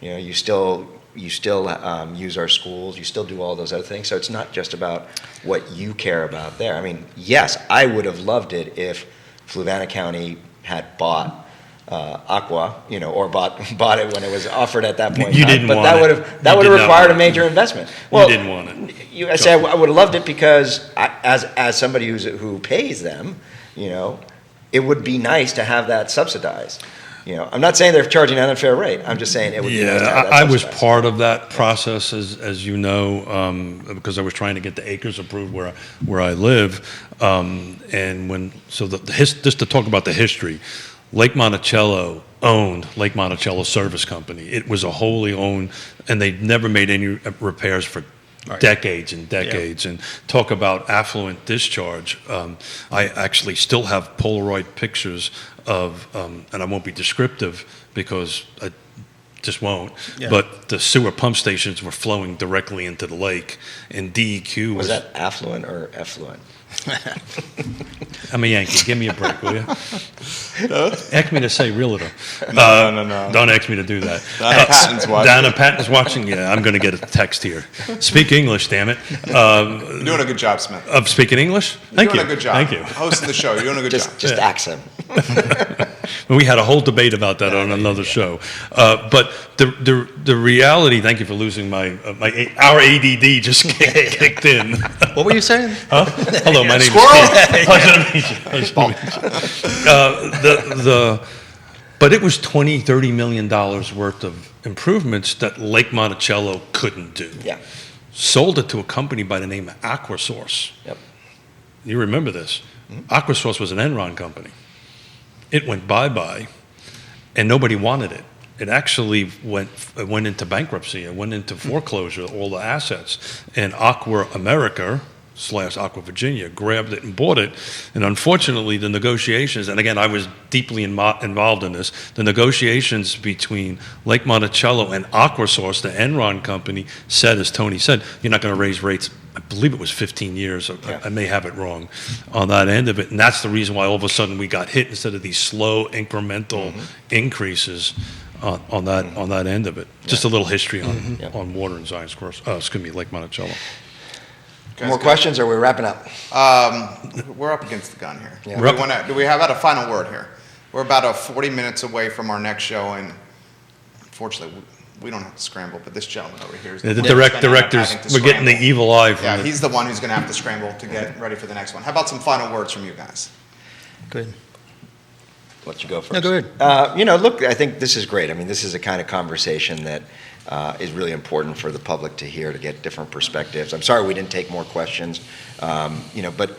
You still use our schools. You still do all those other things. So it's not just about what you care about there. I mean, yes, I would have loved it if Fluvanna County had bought Aqua, or bought it when it was offered at that point. You in time. didn't but want that it. would have You would did have not required want a it. major investment. You didn't want it. I say I would have loved it because as somebody who pays them, it would be nice to have that subsidized. I'm not saying they're charging an unfair rate. I'm just saying it would be nice to have that I was subsidized. part of that process, as you know, because I was trying to get the acres approved where I live. And just to talk about the history, Lake Monticello owned Lake Monticello Service Company. It was a wholly owned, and they never made any repairs for decades and decades. And talk about affluent discharge. I actually still have Polaroid pictures of, and I won't be descriptive because I just won't, but the sewer pump stations were flowing directly into the lake, and DEQ Was that affluent or effluent? I'm a Yankee. Give me a break, will you? Ask me to say realtor. No. Don't ask me to do that. Donna Patton's watching. Donna Patton's watching? Yeah, I'm going to get a text here. Speak English, damn it. You're doing a good job, Smith. Of speaking English? Thank You're you. doing a good job. Thank you. Hosting the show. You're doing a good job. Just accent. We had a whole debate about that on another show. But the reality, thank you for losing our ADD just kicked in. What were you saying? Huh? Hello, my name Squirrel? is Steve. Pleasure to meet you. Pleasure to meet you. But it was $20-30 million worth of improvements that Lake Monticello couldn't do. Yeah. Sold it to a company by the name of Aquasource. Yep. You remember this. Aquasource was an Enron company. It went bye-bye, and nobody wanted it. It actually went into bankruptcy. It went into foreclosure, all the assets. And Aqua America / Aqua Virginia grabbed it and bought it. And unfortunately, the negotiations, and again, I was deeply involved in this, the negotiations between Lake Monticello and Aquasource, the Enron company, said, as Tony said, you're not going to raise rates. I believe it was 15 years. I may have it wrong on that end of it. And that's the reason why all of a sudden we got hit instead of these slow incremental increases on that end of it. Just a little history on water and science course. Lake Monticello. More questions, or we're wrapping up? We're up against the gun here. Yeah. Do we have a final word here? We're about 40 minutes away from our next show, and unfortunately, we don't have to scramble, but this gentleman over here is The one who's gonna end up directors, having to we're getting the scramble. evil eye from Yeah, the- he's the one who's going to have to scramble to get ready for the next one. How about some final words from you guys? Good. Let you go first. No, go ahead. Look, I think this is great. I mean, this is the kind of conversation that is really important for the public to hear, to get different perspectives. I'm sorry we didn't take more questions, but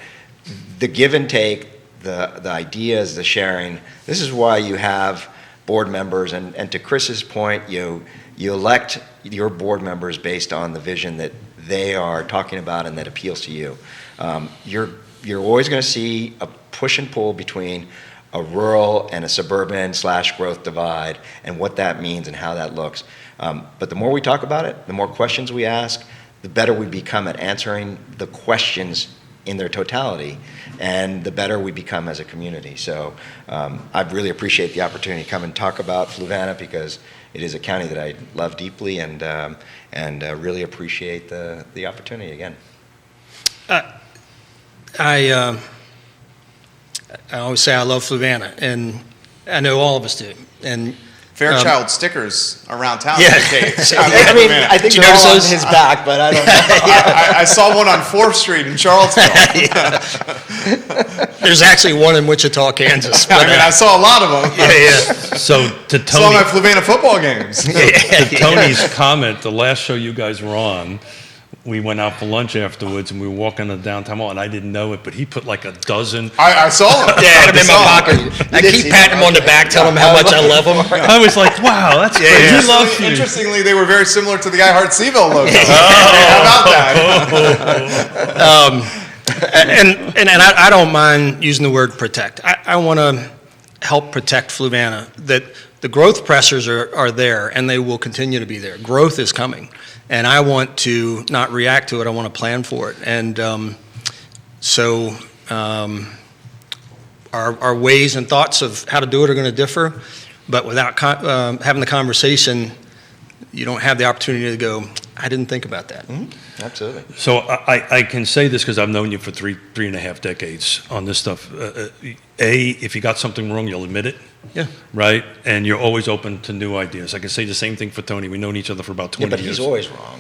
the give and take, the ideas, the sharing, this is why you have board members, and to Chris's point, you elect your board members based on the vision that they are talking about and that appeals to you. You're always going to see a push and pull between a rural and a suburban / growth divide, and what that means and how that looks. But the more we talk about it, the more questions we ask, the better we become at answering the questions in their totality, and the better we become as a community. So I really appreciate the opportunity to come and talk about Fluvanna, because it is a county that I love deeply, and really appreciate the opportunity again. I always say I love Fluvanna, and I know all of us do. And Fairchild stickers around town. Yeah. indicate, I mean, I think Did you they're all on notice those? his back, but I don't know. I saw one on 4th Street in Charlottesville. there's actually one in Wichita, Kansas. I mean, I saw a lot of them. yeah. So to Saw them Tony, at Fluvanna football games. to Tony's comment, the last show you guys were on, we went out for lunch afterwards, and we were walking the downtown mall, and I didn't know it, but he put like a dozen. I saw them. Yeah, I'm in my I saw 'em. pocket. I keep patting him on the back, telling him how much I love him. I was like, wow, that's great. yeah. He loves you. Interestingly, they were very similar to the I Heart CVille logo. How about that? And I don't mind using the word protect. I want to help protect Fluvanna. That the growth pressures are there, and they will continue to be there. Growth is coming, and I want to not react to it. I want to plan for it. And our ways and thoughts of how to do it are going to differ, but without having the conversation, you don't have the opportunity to go, I didn't think about that. Absolutely. So I can say this because I've known you for three and a half decades on this stuff. If you got something wrong, you'll admit it. Yeah. Right? And you're always open to new ideas. I can say the same thing for Tony. We've known each other for about 20 Yeah, but years. he's always wrong.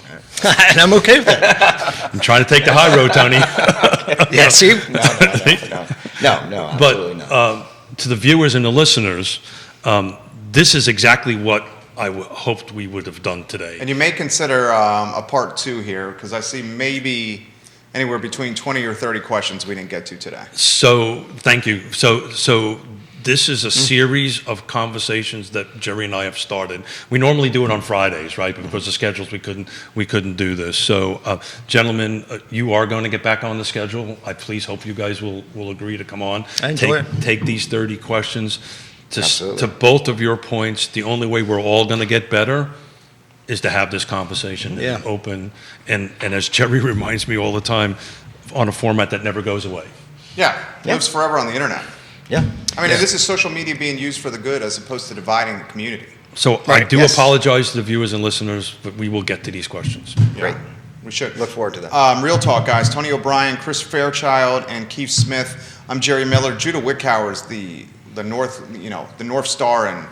And I'm okay with that. I'm trying to take the high road, Tony. Yeah, see? No, absolutely not. But to the viewers and the listeners, this is exactly what I hoped we would have done today. And you may consider a part 2 here, because I see maybe anywhere between 20 or 30 questions we didn't get to today. So thank you. So This is a series of conversations that Jerry and I have started. We normally do it on Fridays, right? But because of schedules, we couldn't do this. So, gentlemen, you are going to get back on the schedule. I please hope you guys will agree to come on. I enjoy it. Take these 30 questions. Absolutely. To both of your points, the only way we're all going to get better is to have this conversation open. And as Jerry reminds me all the time, on a format that never goes away. Yeah, lives forever on the internet. Yeah. I mean, this is social media being used for the good as opposed to dividing the community. So I do apologize to the viewers and listeners, but we will get to these questions. Great. We should. Look forward to that. Real talk, guys. Tony O'Brien, Chris Fairchild, and Keith Smith. I'm Jerry Miller. Judah Wickhauer is the North Star and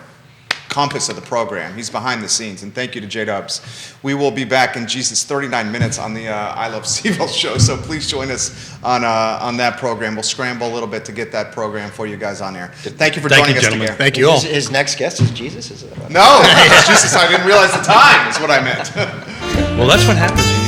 compass of the program. He's behind the scenes, and thank you to J-Dubs. We will be back in Jesus 39 minutes on the I Love CVille show, so please join us on that program. We'll scramble a little bit to get that program for you guys on air. Thank you for joining us gentlemen. today. Thank you all. His next guest is Jesus? Is it? No, it's Jesus. I didn't realize the time is what I meant. Well, that's what happens.